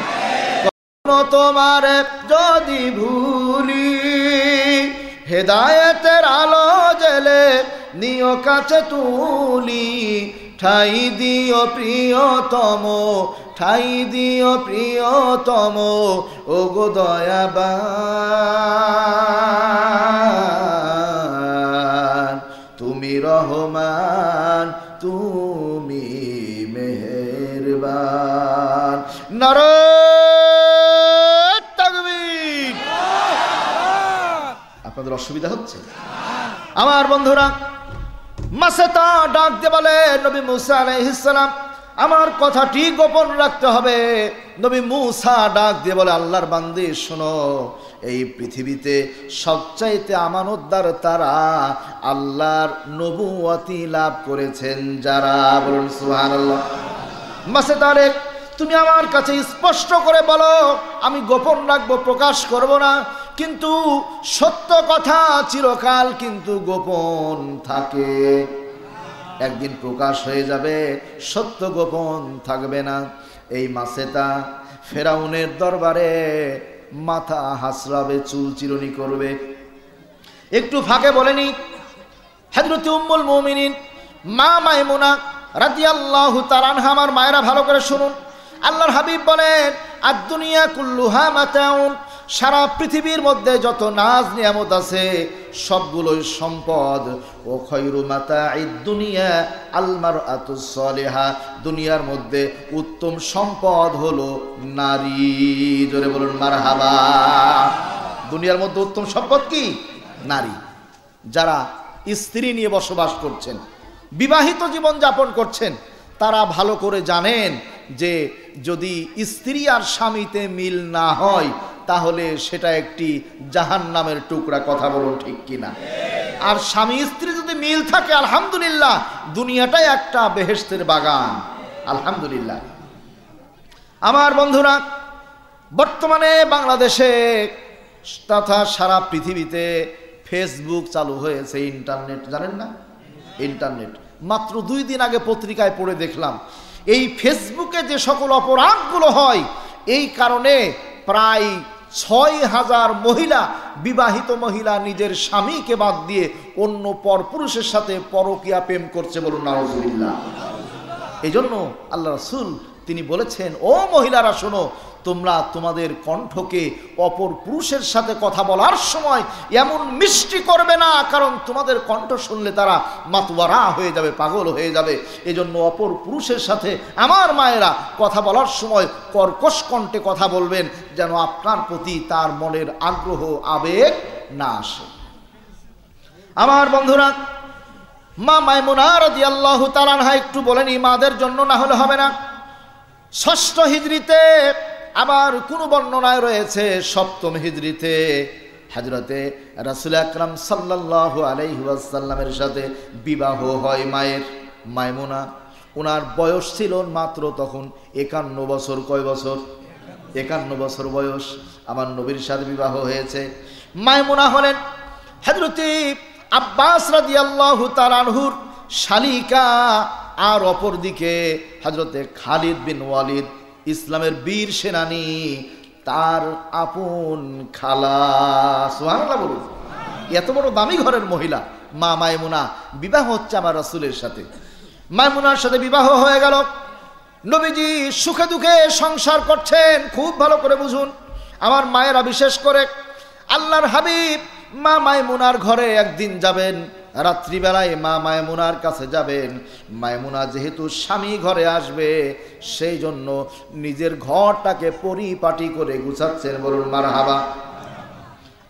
কখনো তোমার যদি ভুলি, হেদায়েতের আলো জেলে নিও কাছে তুলি। ঠাই দিও প্রিয়তম, ঠাই দিও প্রিয়তম, ও গো দয়াবান। তুমি রহমান, তুমি মেহেরবান। নারায়ে তাকবীর। আপনাদের অসুবিধা হচ্ছে? আমার বন্ধুরা, মাসেদা ডাক দিয়ে বলে, নবী মুসা আলাইহিস সালাম, আমার কথাটি গোপন রাখতে হবে। নবী মুসা ডাক দিয়ে বলে, আল্লাহর বান্দী শোনো, এই পৃথিবীতে সবচাইতে আমানতদার তারা, আল্লাহর নবুয়তি লাভ করেছেন যারা। বলুন সুবহানাল্লাহ। মাসেদা রে, তুমি আমার কাছে স্পষ্ট করে বলো, আমি গোপন রাখবো, প্রকাশ করব না। কিন্তু সত্য কথা চিরকাল কিন্তু গোপন থাকে। একদিন প্রকাশ হয়ে যাবে, সত্য গোপন থাকবে না। এই মাসেদা ফেরাউনের দরবারে মাথা হাসরাবে, চুল চিরুনি করবে। একটু ফাঁকে বলেনি, হযরত উম্মুল মুমিনিন মা মাইমুনা রাদিয়াল্লাহু তাআলা আনহা, আমার মায়েরা ভালো করে শুনুন। আল্লাহর হাবিব বলেন, আদ-দুনিয়া কুল্লুহা মাতাউন, সারা পৃথিবীর মধ্যে যত নাজ নিয়ামত আছে সবগুলোই সম্পদ। ও খায়রু মাতাঈদ দুনিয়া আল মারআতুস সালিহা, দুনিয়ার মধ্যে উত্তম সম্পদ হলো নারী। জোরে বলুন মারহাবা। দুনিয়ার মধ্যে উত্তম সম্পদ কি? নারী। যারা স্ত্রী নিয়ে বসবাস করছেন, বিবাহিত জীবন যাপন করছেন, তারা ভালো করে জানেন যে যদি স্ত্রী আর স্বামীতে মিল না হয় তাহলে সেটা একটি জাহান্নামের টুকরা। কথা বলুন ঠিক কিনা? আর স্বামী স্ত্রী যদি মিল থাকে, আলহামদুলিল্লাহ, দুনিয়াটাই একটা বেহেশতের বাগান। আলহামদুলিল্লাহ। আমার বন্ধুরা, বর্তমানে বাংলাদেশে তথা সারা পৃথিবীতে ফেসবুক চালু হয়েছে, ইন্টারনেট, জানেন না? ইন্টারনেট। মাত্র 2 দিন আগে পত্রিকায় পড়ে দেখলাম, এই ফেসবুকে যে সকল অপরাধগুলো হয়, এই কারণে প্রায় 6000 মহিলা, বিবাহিত মহিলা নিজের স্বামীকে বাদ দিয়ে অন্য পরপুরুষের সাথে পরকীয়া প্রেম করছে। বলুন নাউজুবিল্লাহ। এই জন্য আল্লাহ রাসূল তিনি বলেছেন, ও মহিলারা শোনো, তোমরা তোমাদের কণ্ঠকে অপর পুরুষের সাথে কথা বলার সময় এমন মিষ্টি করবে না, কারণ তোমাদের কণ্ঠ শুনলে তারা মাতওয়ারা হয়ে যাবে, পাগল হয়ে যাবে। এজন্য অপর পুরুষের সাথে আমার মায়েরা কথা বলার সময় কর্কশ কণ্ঠে কথা বলবেন, যেন আপনার প্রতি তার মনের আগ্রহ আবেগ না আসে। আমার বন্ধুরা, মা মাইমুনা রাদিয়াল্লাহু তাআলা আনহা একটু বলেনি মাদের জন্য, না হলে হবে না। ৬ষ্ঠ হিজরিতে, আবার কোন বর্ণনায় রয়েছে ৭ম হিজরিতে হযরতে রাসূল আকরাম সাল্লাল্লাহু আলাইহি ওয়াসাল্লামের সাথে বিবাহ হয় মায়ের, মাইমুনা। ওনার বয়স ছিল মাত্র তখন ৫১ বছর। কয় বছর? ৫১ বছর বয়স। আমার নবীর সাথে বিবাহ হয়েছে। মাইমুনা হলেন হযরতে আব্বাস রাদিয়াল্লাহু তাআলা আনহুর শালিকা, আর অপরদিকে হযরতে খালিদ বিন ওয়ালিদ, ইসলামের বীর সেনানী, তার আপন খালা। সুবহানাল্লাহ বলুন। এত বড় দামি ঘরের মহিলা মা মাইমুনা, বিবাহ হচ্ছে আমার রাসূলের সাথে। মাইমুনার সাথে বিবাহ হয়ে গেল। নবীজি সুখে দুঃখে সংসার করছেন। খুব ভালো করে বুঝুন আমার মায়েরা, বিশেষ করে আল্লাহর হাবিব মা মাইমুনার ঘরে একদিন যাবেন, রাত্রিবেলায় মা মাইমুনার কাছে যাবেন। মাইমুনা যেহেতু স্বামী ঘরে আসবে, সেই জন্য নিজের ঘরটাকে পরিপাটি করে গুছাচ্ছেন। বলুন মারহাবা।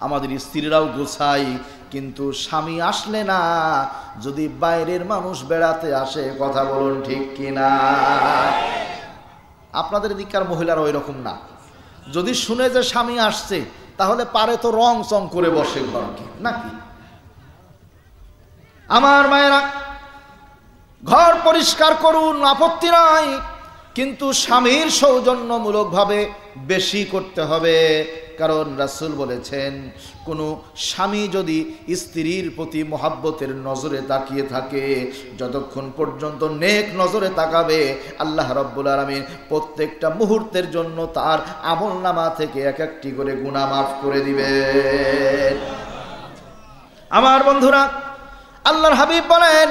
আমাদের স্ত্রীরাও গোছাই, কিন্তু স্বামী আসলে না, যদি বাইরের মানুষ বেড়াতে আসে, কথা বলুন ঠিক কিনা? আপনাদের দিককার মহিলারা ওই রকম না। যদি শুনে যে স্বামী আসছে, তাহলে পারে তো রং চং করে বসে ঘরকে, নাকি? আমার মায়েরা, ঘর পরিষ্কার করুন, আপত্তি নাই, কিন্তু স্বামীর সৌজন্যমূলকভাবে বেশি করতে হবে। কারণ রাসূল বলেছেন, কোনো স্বামী যদি স্ত্রীর প্রতি মহাব্বতের নজরে তাকিয়ে থাকে, যতক্ষণ পর্যন্ত নেক নজরে তাকাবে, আল্লাহ রাব্বুল আলামিন প্রত্যেকটা মুহূর্তের জন্য তার আমলনামা থেকে এক একটি করে গুনাহ মাফ করে দিবেন। আমার বন্ধুরা, আল্লাহর হাবিব বলেন,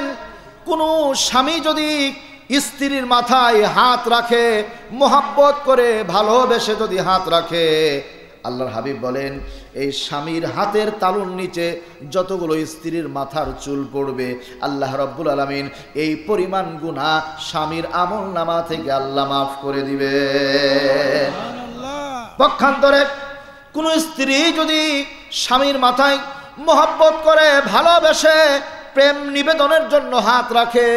কোনো স্বামী যদি স্ত্রীর মাথায় হাত রাখে, মোহাব্বত করে ভালোবেসে যদি হাত রাখে, আল্লাহর হাবিব বলেন, এই স্বামীর হাতের তালুর নিচে যতগুলো স্ত্রীর মাথার চুল পড়বে, আল্লাহ রাব্বুল আলামিন এই পরিমাণ গুনাহ স্বামীর আমলনামা থেকে আল্লাহ মাফ করে দিবে। পক্ষান্তরে কোন স্ত্রী যদি স্বামীর মাথায় মোহাব্বত করে ভালোবেসে প্রেম নিবেদনের জন্য হাত রাখে,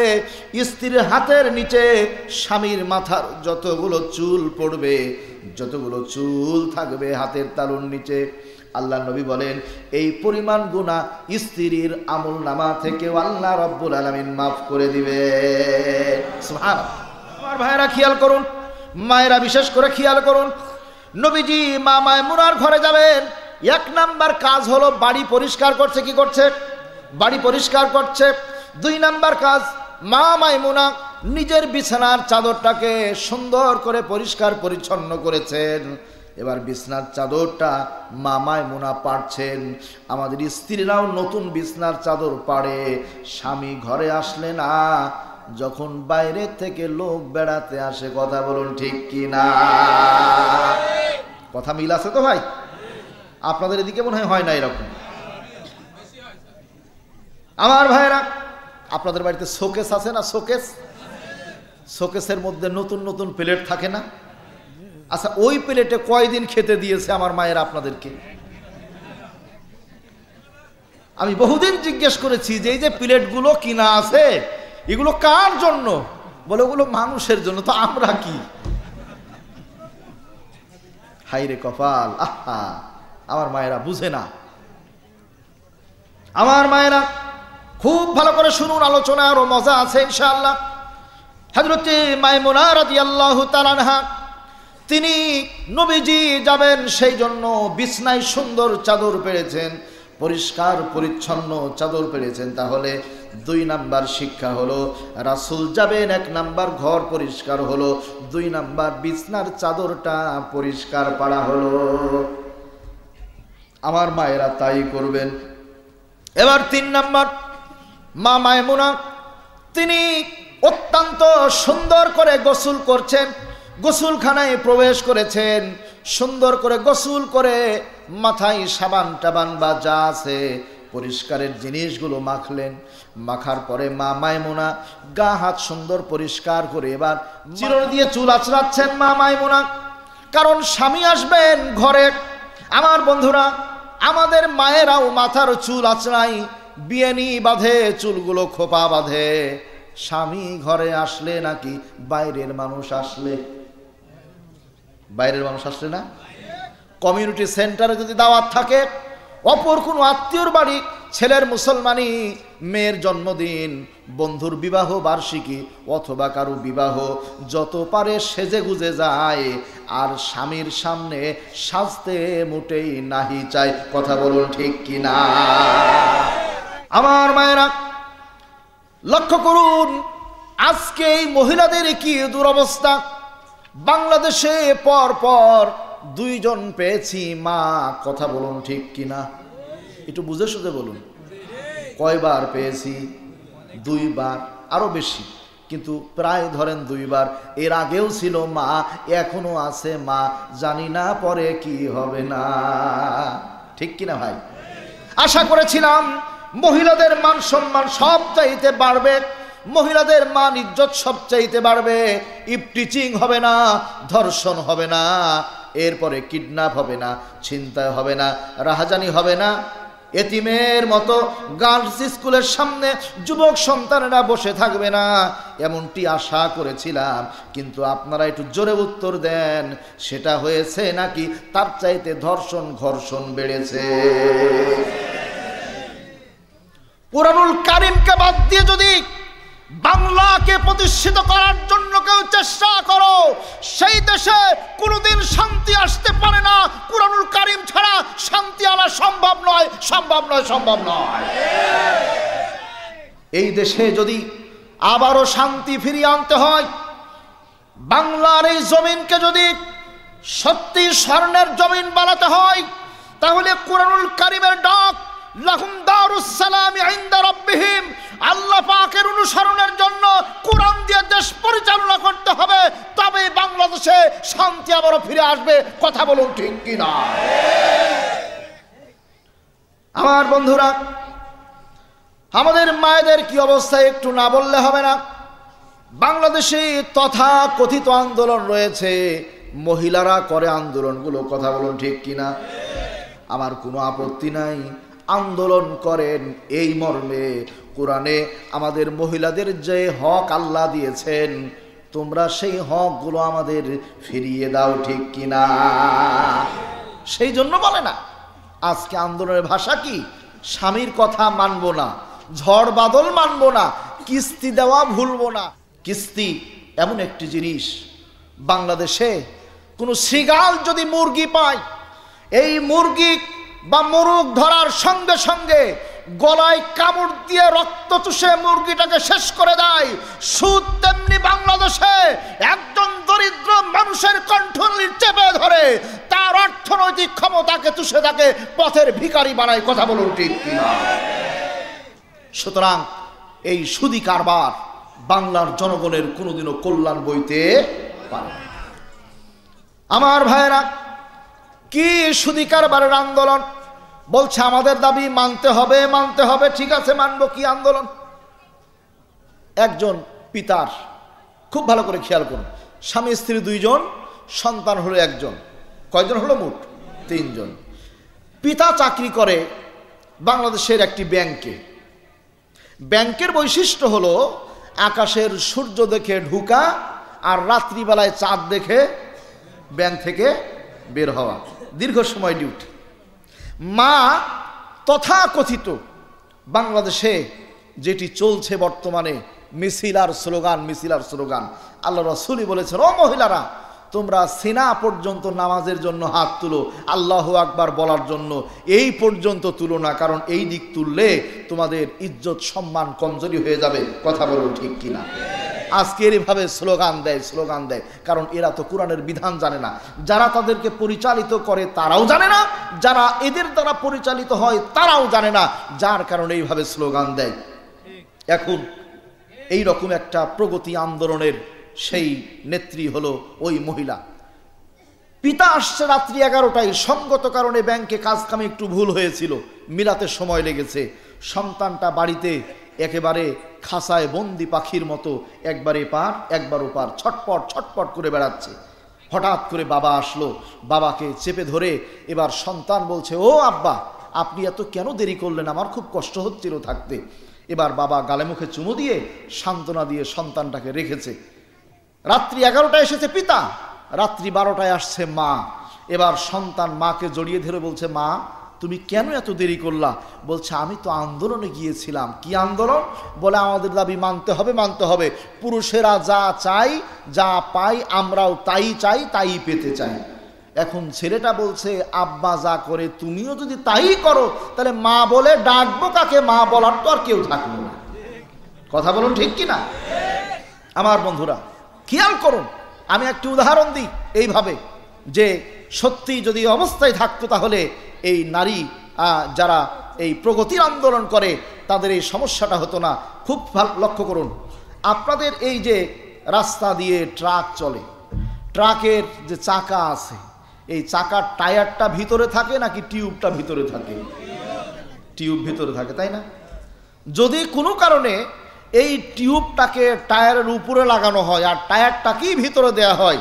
স্ত্রীর হাতের নিচে স্বামীর মাথার যতগুলো চুল পড়বে, যতগুলো চুল থাকবে হাতের তালুর নিচে, আল্লাহ নবী বলেন এই পরিমাণ গুনাহ স্ত্রীর আমলনামা থেকে আল্লাহ রাব্বুল আলামিন মাফ করে দিবে। সুবহানাল্লাহ। আমার ভাইরা খেয়াল করুন, মায়েরা বিশেষ করে খেয়াল করুন, নবীজি মা মাইমুনার ঘরে যাবেন, ১ নাম্বার কাজ হলো বাড়ি পরিষ্কার করছে। কি করছে? বাড়ি পরিষ্কার করছে। ২ নাম্বার কাজ, মা মাইমুনা নিজের বিছানার চাদরটাকে সুন্দর করে পরিষ্কার পরিচ্ছন্ন করেছেন। এবার বিছনার চাদরটা মা মাইমুনা পাড়ছেন। আমাদের স্ত্রীরাও নতুন বিছনার চাদর পাড়ে, স্বামী ঘরে আসলে না, যখন বাইরে থেকে লোক বেড়াতে আসে। কথা বলুন ঠিক কিনা? কথা মিল আছে তো ভাই? আপনাদের এদিকে মনে হয় না এরকম? আমার ভাইরা, আপনাদের বাড়িতে শোকেস আছে না? শোকেস, শোকেসের মধ্যে নতুন নতুন প্লেট থাকে না? আচ্ছা, ওই প্লেটে কয়দিন খেতে দিয়েছে আমার মায়ের আপনাদেরকে? আমি বহুদিন জিজ্ঞেস করেছি যে এই যে প্লেটগুলো কিনা আছে, এগুলো কার জন্য? বলে ওগুলো মানুষের জন্য। তো আমরা কি? হাইরে কপাল! আহা, আমার মায়েরা বুঝে না। আমার মায়েরা খুব ভালো করে শুনুন, আলোচনা আরো মজা আছে ইনশাআল্লাহ। হযরত মাইমুনা রাদিয়াল্লাহু তাআলা আনহা, তিনি নবীজি যাবেন সেই জন্য বিছনায় সুন্দর চাদর পেড়েছেন, পরিষ্কার পরিচ্ছন্ন চাদর পেড়েছেন। তাহলে ২ নাম্বার শিক্ষা হলো, রাসূল যাবেন, ১ নাম্বার ঘর পরিষ্কার হলো, ২ নাম্বার বিছনার চাদরটা পরিষ্কার পাড়া হলো। আমার মায়েরা তাই করবেন। এবার ৩ নাম্বার, মা মাইমুনা তিনি অত্যন্ত সুন্দর করে গোসল করছেন, গোসলখানায় প্রবেশ করেছেন, সুন্দর করে গোসল করে মাথায় সাবান টাবান বা যা আছে পরিষ্কারের জিনিসগুলো মাখলেন। মাখার পরে মা মাইমুনা গা হাত সুন্দর পরিষ্কার করে এবার চিরুনি দিয়ে চুল আঁচড়াচ্ছেন মা মাইমুনা, কারণ স্বামী আসবেন ঘরে। আমার বন্ধুরা, আমাদের মায়েরাও মাথার চুল আঁচড়ায়, বিয়েনি বাঁধে, চুলগুলো খোপা বাঁধে। স্বামী ঘরে আসলে নাকি বাইরের মানুষ আসলে? বাইরের মানুষ আসলে না। কমিউনিটি সেন্টারে যদি দাওয়াত থাকে, অপর কোনো আত্মীয়র বাড়ি, ছেলের মুসলমানি, মেয়ের জন্মদিন, বন্ধুর বিবাহ বার্ষিকী অথবা কারো বিবাহ, যত পারে সেজে গুজে যায়, আর স্বামীর সামনে সাজতে মোটেই নাহি চায়। কথা বলুন ঠিক কিনা? আমার মায়েরা লক্ষ্য করুন, আজকে এই মহিলাদের কি দুরবস্থা। বাংলাদেশে পর পর 2 জন পেয়েছি মা। কথা বলুন ঠিক কিনা? একটু বুঝে সুঝে বলুন। কয়বার পেয়েছি? 2 বার, আরো বেশি, কিন্তু প্রায় ধরেন 2 বার। এর আগেও ছিল মা, এখনো আছে মা, জানি না পরে কি হবে না। ঠিক কিনা ভাই? আশা করেছিলাম মহিলাদের মান সম্মান সব চাইতে বাড়বে, মহিলাদের মান ইজ্জত সব চাইতে বাড়বে, ইফটিচিং হবে না, ধর্ষণ হবে না, এরপরে কিডন্যাপ হবে না, ছিনতাই হবে না, রাহাজানি হবে না, এতিমের মতো গার্লস স্কুলের সামনে যুবক সন্তানেরা বসে থাকবে না, এমনটি আশা করেছিলাম। কিন্তু আপনারা একটু জোরে উত্তর দেন, সেটা হয়েছে নাকি তার চাইতে ঘর্ষণ বেড়েছে? কুরআনুল কারীমকে বাদ দিয়ে যদি বাংলাকে প্রতিষ্ঠিত করার জন্য কেউ চেষ্টা করো, সেই দেশে কোনোদিন শান্তি আসতে পারে না। কুরআনুল কারীম ছাড়া শান্তি আনা সম্ভব নয়, সম্ভব নয়, সম্ভব নয়। এই দেশে যদি আবারও শান্তি ফিরিয়ে আনতে হয়, বাংলার এই জমিনকে যদি সত্যি স্বর্ণের জমিন বানাতে হয়, তাহলে কুরআনুল কারীমের ডাক লাহুম দারুস সালামি ইনদা রাব্বিহিম, আল্লাহ পাকের অনুসরণের জন্য কোরআন দিয়ে দেশ পরিচালনা করতে হবে, তবে বাংলাদেশে শান্তি আবারও ফিরে আসবে। কথা বলুন ঠিক কিনা? আমার বন্ধুরা, আমাদের মায়েদের কি অবস্থা একটু না বললে হবে না। বাংলাদেশে তথা কথিত আন্দোলন রয়েছে, মহিলারা করে আন্দোলনগুলো। কথা বলুন ঠিক কিনা? আমার কোনো আপত্তি নাই, আন্দোলন করেন এই মর্মে, কোরআনে আমাদের মহিলাদের যে হক আল্লাহ দিয়েছেন, তোমরা সেই হকগুলো আমাদের ফিরিয়ে দাও। ঠিক কিনা? সেই জন্য বলে না আজকে আন্দোলনের ভাষা কি? স্বামীর কথা মানবো না, ঝড় বাদল মানবো না, কিস্তি দেওয়া ভুলবো না। কিস্তি এমন একটি জিনিস, বাংলাদেশে কোনো শৃগাল যদি মুরগি পায়, এই মুরগি বা মোরগ ধরার সঙ্গে সঙ্গে গলায় কামড় দিয়ে রক্ত চুষে মুরগিটাকে শেষ করে দেয়। সুদ তেমনি বাংলাদেশে একজন দরিদ্র মানুষের কণ্ঠনালী চেপে ধরে তার অর্থনৈতিক ক্ষমতাকে চুষে তাকে পথের ভিখারি বানায়। কথা বলুন ঠিক কিনা? সুতরাং এই সুদি কারবার বাংলার জনগণের কোনোদিনও কল্যাণ বইতে পারে না। আমার ভাইয়েরা, কি সুদি কারবারের আন্দোলন? বলছে আমাদের দাবি মানতে হবে, মানতে হবে। ঠিক আছে, মানবো। কি আন্দোলন? একজন পিতার, খুব ভালো করে খেয়াল করুন, স্বামী স্ত্রী 2 জন, সন্তান হলো 1 জন। কয়জন হলো মোট? 3 জন। পিতা চাকরি করে বাংলাদেশের একটি ব্যাংকে। ব্যাংকের বৈশিষ্ট্য হলো আকাশের সূর্য দেখে ঢুকা আর রাত্রিবেলায় চাঁদ দেখে ব্যাংক থেকে বের হওয়া, দীর্ঘ সময় ডিউটি। মা তথাকথিত বাংলাদেশে যেটি চলছে বর্তমানে, মিছিল আর স্লোগান, মিছিল আর স্লোগান। আল্লাহ রাসূলই বলেছেন, ও মহিলারা, তোমরা সিনা পর্যন্ত নামাজের জন্য হাত তুলো, আল্লাহু আকবার বলার জন্য এই পর্যন্ত তুলো না, কারণ এই দিক তুললে তোমাদের ইজ্জত সম্মান কমজোরি হয়ে যাবে। কথা বলো ঠিক কিনা? আজকে এভাবে স্লোগান দেয়, কারণ এরা তো কোরআনের বিধান জানে না। যারা তাদেরকে পরিচালিত করে তারাও জানে না, যারা এদের দ্বারা পরিচালিত হয় তারাও জানে না, যার কারণে এইভাবে স্লোগান দেয়। এখন এই রকম একটা প্রগতি আন্দোলনের সেই নেত্রী হলো ওই মহিলা। পিতা আসছে রাত্রি 11টায়, সঙ্গত কারণে ব্যাংকে কাজকামে একটু ভুল হয়েছিল, মিলাতে সময় লেগেছে। সন্তানটা বাড়িতে একেবারে খাঁচায় বন্দি পাখির মতো একবার এপার একবার ওপার ছটপট ছটপট করে বেড়াচ্ছে। হঠাৎ করে বাবা আসলো, বাবাকে চেপে ধরে এবার সন্তান বলছে, ও আব্বা, আপনি এত কেন দেরি করলেন, আমার খুব কষ্ট হচ্ছিল থাকতে। এবার বাবা গালে মুখে চুমু দিয়ে সান্ত্বনা দিয়ে সন্তানটাকে রেখেছে। রাত্রি 11টায় এসেছে পিতা, রাত্রি 12টায় আসছে মা। এবার সন্তান মাকে জড়িয়ে ধরে বলছে, মা তুমি কেন এত দেরি করলা? বলছে, আমি তো আন্দোলনে গিয়েছিলাম। কি আন্দোলন? বলে, আমাদের দাবি মানতে হবে, মানতে হবে। পুরুষেরা যা চাই, যা পাই, আমরাও তাই চাই, তাই পেতে চাই। এখন ছেলেটা বলছে, আব্বা যা করে তুমিও যদি তাই করো, তাহলে মা বলে ডাকবো কাকে? মা বলার তো আর কেউ থাকলো না। কথা বলুন ঠিক কিনা? আমার বন্ধুরা খেয়াল করুন, আমি একটি উদাহরণ দিই এইভাবে, যে সত্যি যদি অবস্থায় থাকতো তাহলে এই নারী যারা এই প্রগতির আন্দোলন করে তাদের এই সমস্যাটা হতো না। খুব লক্ষ্য করুন, আপনাদের এই যে রাস্তা দিয়ে ট্রাক চলে, ট্রাকের যে চাকা আছে, এই চাকার টায়ারটা ভিতরে থাকে নাকি টিউবটা ভিতরে থাকে? টিউব ভিতরে থাকে, তাই না? যদি কোনো কারণে এই টিউবটাকে টায়ারের উপরে লাগানো হয় আর টায়ারটাকেই ভিতরে দেয়া হয়,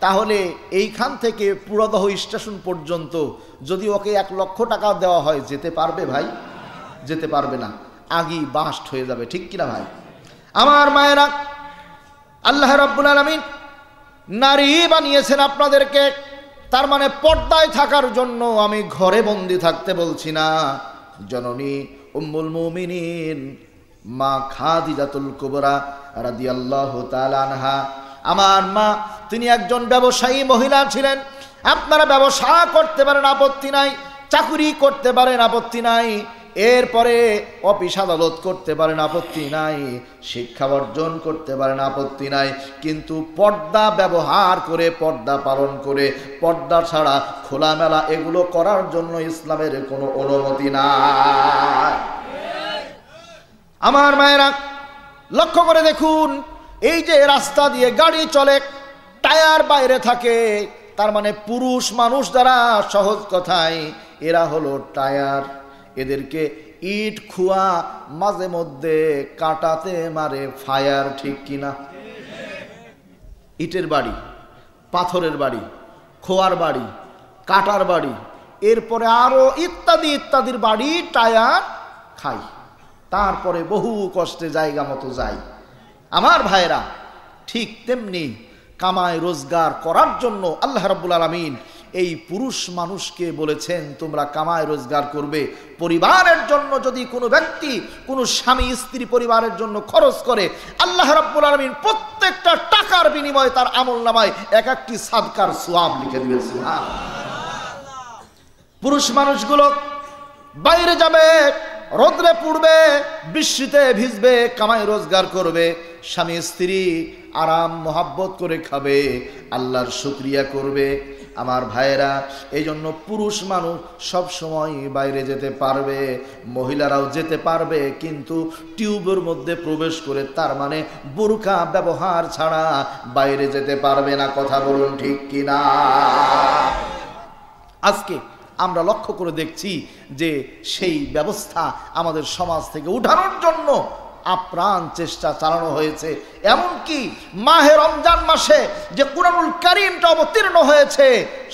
তাহলে এইখান থেকে পুরোদহ স্টেশন পর্যন্ত যদি ওকে 1 লক্ষ টাকা দেওয়া হয়, যেতে পারবে ভাই? যেতে পারবে না, আগেই বাস্ট হয়ে যাবে। ঠিক কিনা ভাই? আমার মায়েরা, আল্লাহ রাব্বুল আলামিন নারী বানিয়েছেন আপনাদেরকে, তার মানে পর্দায় থাকার জন্য। আমি ঘরে বন্দি থাকতে বলছি না। জননী উম্মুল মুমিনিন মা খাদিজাতুল কুবরা রাদিয়াল্লাহু তাআলা আনহা, আমার মা, তিনি একজন ব্যবসায়ী মহিলা ছিলেন। আপনারা ব্যবসা করতে পারেন, আপত্তি নাই। চাকুরি করতে পারেন, আপত্তি নাই। এরপরে অফিস আদালত করতে পারেন, আপত্তি নাই। শিক্ষা অর্জন করতে পারেন, আপত্তি নাই। কিন্তু পর্দা ব্যবহার করে, পর্দা পালন করে, পর্দা ছাড়া খোলামেলা এগুলো করার জন্য ইসলামের কোনো অনুমতি নাই। আমার মায়েরা লক্ষ্য করে দেখুন, এই যে রাস্তা দিয়ে গাড়ি চলে, টায়ার বাইরে থাকে, তার মানে পুরুষ মানুষ যারা, সহজ কথায় এরা হলো টায়ার। এদেরকে ইট খুয়া মাঝে মধ্যে কাটাতে মারে ফায়ার। ঠিক কিনা? ইটের বাড়ি, পাথরের বাড়ি, খোয়ার বাড়ি, কাটার বাড়ি, এরপরে আরো ইত্যাদি ইত্যাদির বাড়ি টায়ার খাই। তারপরে বহু কষ্টে জায়গা মতো যায়। আমার ভাইরা, ঠিক তেমনি কামাই রোজগার করার জন্য আল্লাহ রাব্বুল আলামিন এই পুরুষ মানুষকে বলেছেন, তোমরা কামাই রোজগার করবে পরিবারের জন্য। যদি কোনো ব্যক্তি, কোনো স্বামী স্ত্রী পরিবারের জন্য খরচ করে, আল্লাহ রাব্বুল আলামিন প্রত্যেকটা টাকার বিনিময়ে তার আমলনামায় এক একটি সাদকার সওয়াব লিখে দিবেন। সুবহানাল্লাহ। পুরুষ মানুষগুলো বাইরে যাবে, রোদ্রে পুড়বে, বৃষ্টিতে ভিজবে, কামাই রোজগার করবে, স্বামী স্ত্রী আরাম মোহাব্বত করে খাবে, আল্লাহর শুকরিয়া করবে। আমার ভাইয়েরা, এই জন্য পুরুষ মানুষ সব সময় বাইরে যেতে পারবে, মহিলারাও যেতে পারবে, কিন্তু টিউবের মধ্যে প্রবেশ করে, তার মানে বোরকা ব্যবহার ছাড়া বাইরে যেতে পারবে না। কথা বলুন ঠিক কিনা? আজকে আমরা লক্ষ্য করে দেখছি যে সেই ব্যবস্থা আমাদের সমাজ থেকে উঠানোর জন্য আপ্রাণ চেষ্টা চালানো হয়েছে। এমনকি মাহে রমজান মাসে যে কুরআনুল কারীমটা অবতীর্ণ হয়েছে,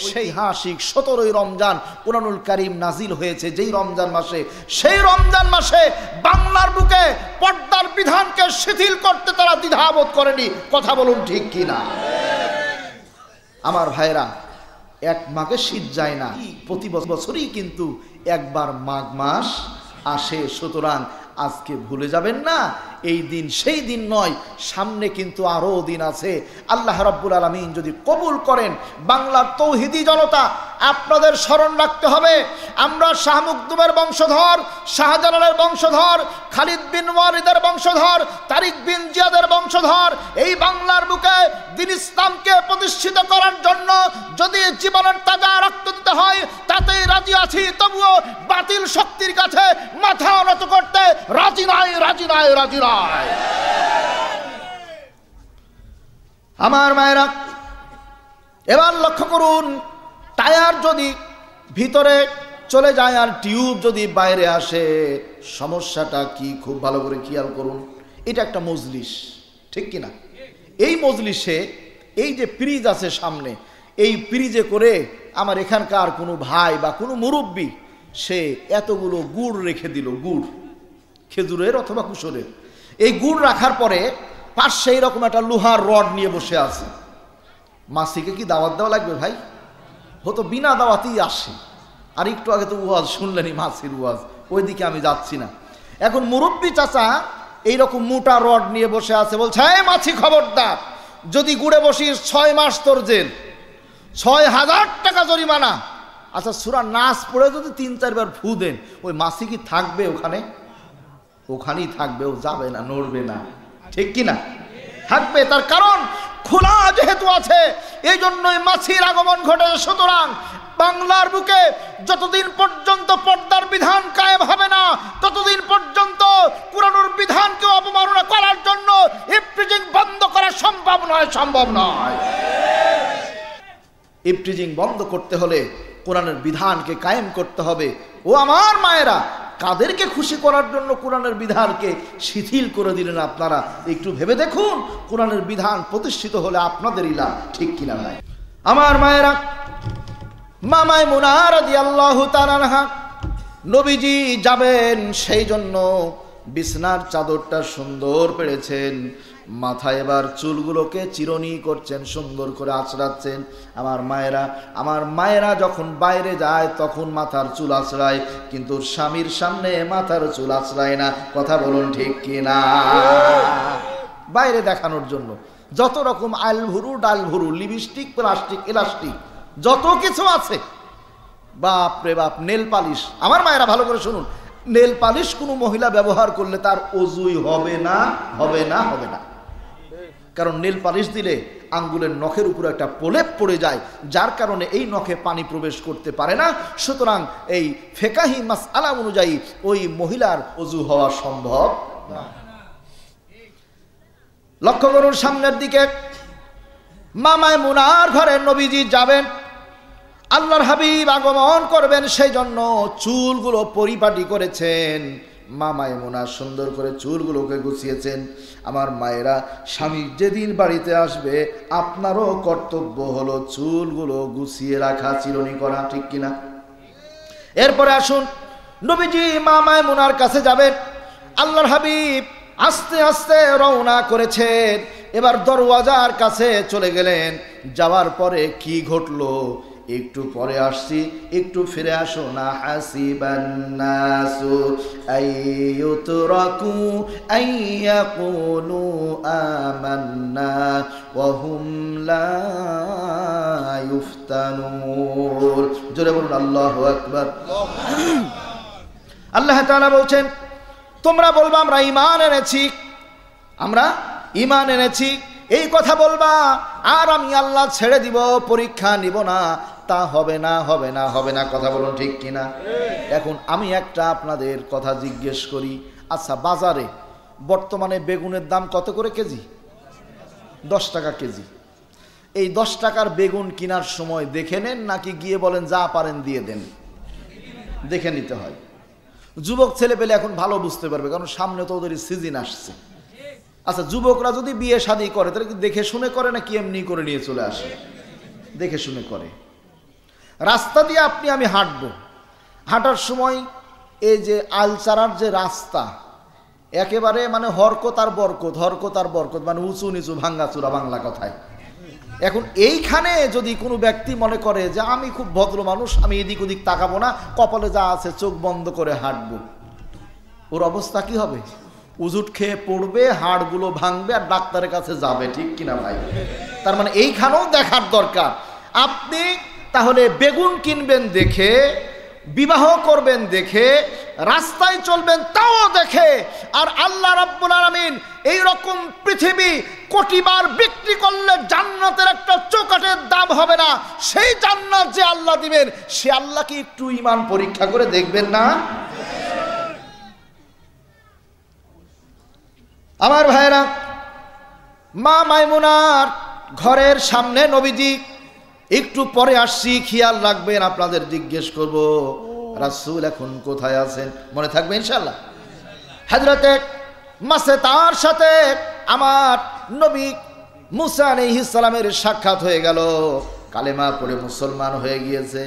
সেই ঐতিহাসিক 17ই রমজান কুরআনুল কারীম নাজিল হয়েছে যেই রমজান মাসে, সেই রমজান মাসে বাংলার বুকে পর্দার বিধানকে শিথিল করতে তারা দ্বিধাবোধ করেনি। কথা বলুন ঠিক কিনা? আমার ভাইরা, এক মাঘে শীত যায় না, প্রতি বছরই কিন্তু একবার মাঘ মাস আসে। সুতরাং আজকে ভুলে যাবেন না, এই দিন সেই দিন নয়, সামনে কিন্তু আরো দিন আছে। আল্লাহ রাব্বুল আলামিন যদি কবুল করেন, বাংলার তৌহিদি জনতা, আপনাদের স্মরণ রাখতে হবে, আমরা শাহ মুকদুমের বংশধর, শাহজালালের বংশধর, খালিদ বিন ওয়ালিদের বংশধর, তারিক বিন জিয়াদের বংশধর। এই বাংলার বুকে দ্বীন ইসলামকে প্রতিষ্ঠিত করার জন্য যদি জীবনের তাজা রক্ত দিতে হয়, তাতেই রাজি আছি। তবুও বাতিল শক্তির কাছে মাথা নত করতে রাজি নাই, রাজি নাই, রাজি নাই। আমার মায়েরা, এবার লক্ষ্য করুন, টায়ার যদি ভিতরে চলে যায় আর টিউব যদি বাইরে আসে, সমস্যাটা কি খুব ভালো করে খেয়াল করুন। এটা একটা মজলিস, ঠিক কিনা? এই মজলিসে এই যে ফ্রিজ আছে সামনে, এই ফ্রিজে করে আমার এখানকার কোনো ভাই বা কোনো মুরব্বী সে এতগুলো গুড় রেখে দিল, গুড় খেজুরের অথবা কুসরের। এই গুড় রাখার পরে পাশে এইরকম একটা লোহার রড নিয়ে বসে আছে। মাসিকে কি দাওয়াত দেওয়া লাগবে ভাই? হতো বিনা দাওয়াতেই আসে। আর একটু আগে তো ওয়াজ শুনলেনি, মাসির ওয়াজ, ওইদিকে আমি যাচ্ছি না। এখন মুরব্বী চাচা এইরকম মোটা রড নিয়ে বসে আছে, বলছে এই মাছি খবরদার, যদি গুড়ে বসিস 6 মাস তোর জেল, 6000 টাকা জরিমানা। আচ্ছা, সূরা নাস পড়ে যদি 3-4 বার ফু দেন, ওই মাছি কি থাকবে ওখানে? ওখানেই থাকবে, ও যাবে না, নড়বে না, ঠিক কিনা? থাকবে, তার কারণ খোলা যেহেতু আছে, এই জন্যই মাছির আগমন ঘটে। সুতরাং বাংলার বুকে যতদিন পর্যন্ত পর্দার বিধান কায়েম হবে না, ততদিন পর্যন্ত কুরআনের বিধানকে অবমাননা করার জন্য ইফটিজিং বন্ধ করা সম্ভব নয়, সম্ভব নয়। ইফটিজিং বন্ধ করতে হলে কোরআনের বিধানকে কায়েম করতে হবে। ও আমার মায়েরা, কাদেরকে খুশি করার জন্য কোরআনের বিধানকে শিথিল করে দিলেন আপনারা? একটু ভেবে দেখুন, কোরআনের বিধান প্রতিষ্ঠিত হলে আপনাদেরই লাভ, ঠিক কিনা ভাই? আমার মায়েরা, মা মাইমুনা রাদিয়াল্লাহু তাআলা আনহা নবীজি যাবেন, সেই জন্য বিছনার চাদরটা সুন্দর পেড়েছেন, মাথায় এবার চুলগুলোকে চিরুনি করছেন, সুন্দর করে আঁচড়াচ্ছেন। আমার মায়েরা যখন বাইরে যায় তখন মাথার চুল আঁচড়ায়, কিন্তু স্বামীর সামনে মাথার চুল আঁচড়ায় না। কথা বলুন ঠিক কিনা? বাইরে দেখানোর জন্য যত রকম আলভুরু ডালভুরু, লিপস্টিক, প্লাস্টিক, ইলাস্টিক, যত কিছু আছে, বাপ রে বাপ। নেল পালিশ, আমার মায়েরা ভালো করে শুনুন, নেল পালিশ কোনো মহিলা ব্যবহার করলে তার অজুই হবে না, হবে না, হবে না। কারণ নেল পালিশ দিলে আঙ্গুলের নখের উপরে একটা প্রলেপ পড়ে যায়, যার কারণে এই নখে পানি প্রবেশ করতে পারে না। সুতরাং এই ফিকহি মাসআলা অনুযায়ী ওই মহিলার অজু হওয়া সম্ভব না। লক্ষ্য করুন সামনের দিকে, মা মাইমুনার ঘরে নবীজি যাবেন, আল্লাহর হাবিব আগমন করবেন, সেই জন্য চুলগুলো পরিপাটি করেছেন। মা মাইমুনা সুন্দর করে চুলগুলোকে গুছিয়েছেন। আমার মায়েরা, স্বামী যেদিন বাড়িতে আসবে আপনারও কর্তব্য হলো চুলগুলো গুছিয়ে রাখা, চিরুনি করা, ঠিক কিনা? এরপরে আসুন, নবীজি মা মাইমুনার কাছে যাবেন। আল্লাহর হাবিব আস্তে আস্তে রওনা করেছেন, এবার দরওয়াজার কাছে চলে গেলেন। যাওয়ার পরে কি ঘটলো একটু পরে আসছি, একটু ফিরে আসো না। হাসিবান নাসু আইয়ুতরাকু আইয়াকুলু আমান্না ওয়া হুম লা ইফতানুন। জোরে বলুন আল্লাহু আকবার। আল্লাহ তাআলা বলছেন, তোমরা বলবা আমরা ঈমান এনেছি, আমরা ঈমান এনেছি, এই কথা বলবা, আর আমি আল্লাহ ছেড়ে দিব, পরীক্ষা নিব না, তা হবে না, হবে না, হবে না। কথা বলুন ঠিক কিনা? এখন আমি একটা আপনাদের কথা জিজ্ঞেস করি, আচ্ছা বাজারে বর্তমানে বেগুনের দাম কত করে কেজি? 10 টাকা কেজি। এই 10 টাকার বেগুন কেনার সময় দেখে নেন, নাকি গিয়ে বলেন যা পারেন দিয়ে দেন? দেখে নিতে হয়। যুবক ছেলে পেলে এখন ভালো বুঝতে পারবে, কারণ সামনে তো ওদের সিজন আসছে। আচ্ছা, যুবকরা যদি বিয়ে শাদী করে তাহলে কি দেখে শুনে করে নাকি এমনি করে নিয়ে চলে আসে? দেখে শুনে করে। রাস্তা দিয়ে আপনি আমি হাঁটবো, হাঁটার সময় এই যে আলচারার যে রাস্তা, একেবারে মানে হরকত আর বরকত, হরকত আর বরকত, মানে উঁচু নিচু, ভাঙ্গাচুরা বাংলা কথায়। এখন এইখানে যদি কোনো ব্যক্তি মনে করে যে আমি খুব ভদ্র মানুষ, আমি এদিক ওদিক তাকাবো না, কপালে যা আছে চোখ বন্ধ করে হাঁটবো, ওর অবস্থা কি হবে? উজুট খেয়ে পড়বে, হাড়গুলো ভাঙবে আর ডাক্তারের কাছে যাবে, ঠিক কিনা ভাই? তার মানে এইখানেও দেখার দরকার। আপনি তাহলে বেগুন কিনবেন দেখে, বিবাহ করবেন দেখে, রাস্তায় চলবেন তাও দেখে, আর আল্লাহ রাব্বুল আলামিন এই রকম পৃথিবী কোটিবার বিক্রি করলে জান্নাতের একটা চৌকাঠের দাম হবে না। সেই জান্নাত যে আল্লাহ দিবেন, সে আল্লাহকে একটু ঈমান পরীক্ষা করে দেখবেন না? আমার ভাইরা, মা মাইমুনার ঘরের সামনে নবীজি, একটু পরে আসছি, খেয়াল রাখবেন, আপনাদের জিজ্ঞেস করব রাসূল এখন কোথায় আছেন, মনে থাকবে ইনশাআল্লাহ। হযরতে মাসেতার সাথে আমার নবী মুসা আলাইহিস সালামের সাক্ষাৎ হয়ে গেল, কালেমা পড়ে মুসলমান হয়ে গিয়েছে।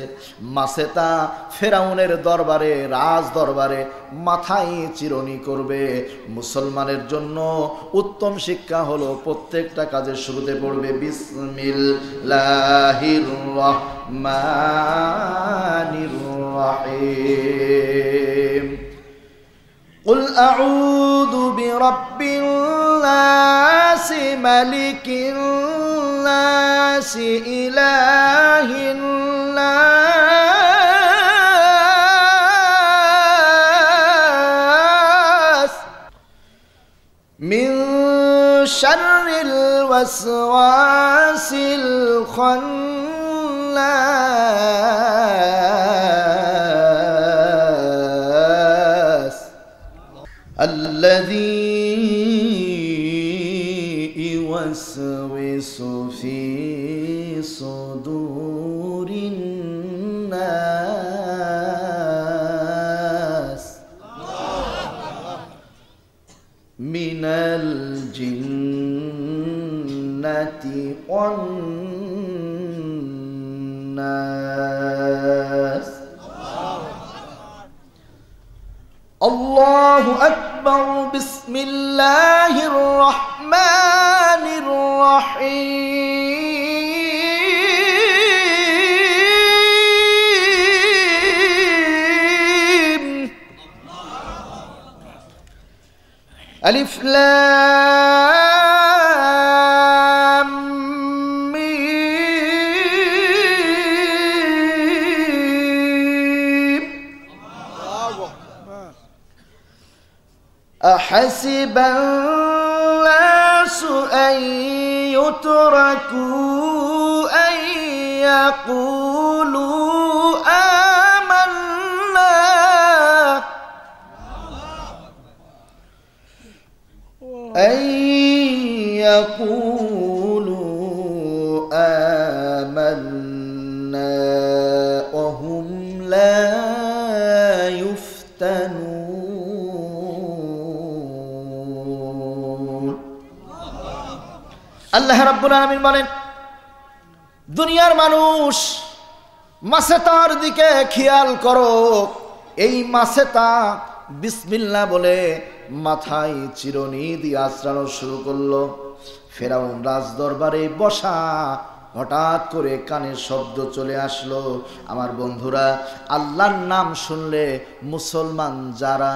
মাসেতা ফেরাউনের দরবারে, রাজ দরবারে মাথায় চিরনি করবে। মুসলমানের জন্য উত্তম শিক্ষা হলো প্রত্যেকটা কাজের শুরুতে পড়বে বিসমিল্লাহির রহমানির রহিম। قل أعوذ برب الناس ملك الناس إله الناس من شر الوسواس الخناس الذي يوسوس في صدور الناس من الجنة والناس. الله أكبر. بسم الله الرحمن الرحيم. ألف لام ميم. أحسب الناس أن يتركوا أن يقولوا آمنا أن يقولوا آمنا وهم لا يفتنون. আল্লাহ রাব্বুল আলামিন বলেন, দুনিয়ার মানুষ মাসেতার দিকে খেয়াল করো। এই মাসেতা বিসমিল্লাহ বলে মাথায় চিরনি দিয়ে আঁচড়ানো শুরু করলো। ফেরাউন রাজদরবারে বসা, হঠাৎ করে কানে শব্দ চলে আসলো। আমার বন্ধুরা, আল্লাহর নাম শুনলে মুসলমান যারা,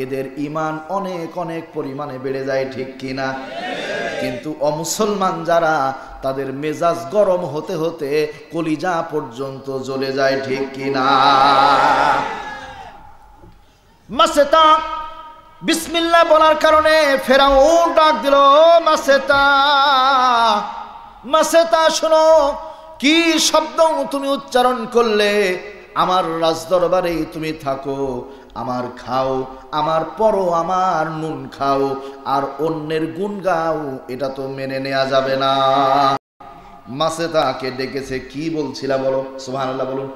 এদের ঈমান অনেক অনেক পরিমাণে বেড়ে যায়, ঠিক কিনা? কিন্তু অমুসলমান যারা, তাদের মেজাজ গরম হতে হতে কলিজা পর্যন্ত জ্বলে যায়, ঠিক কিনা? মাসেতা বিসমিল্লাহ বলার কারণে ফেরাউন ডাক দিল, মাসেতা, মাসেতা শোনো, কি শব্দ তুমি উচ্চারণ করলে? আমার রাজদরবারে তুমি থাকো, আমার খাও, আমার পরো, আমার নুন খাও, আর অন্যের গুণ গাও, এটা তো মেনে নেওয়া যাবে না। মাসেতাকে ডেকেছে, কি বলছিলা বলো, সুবহানাল্লাহ বলুন।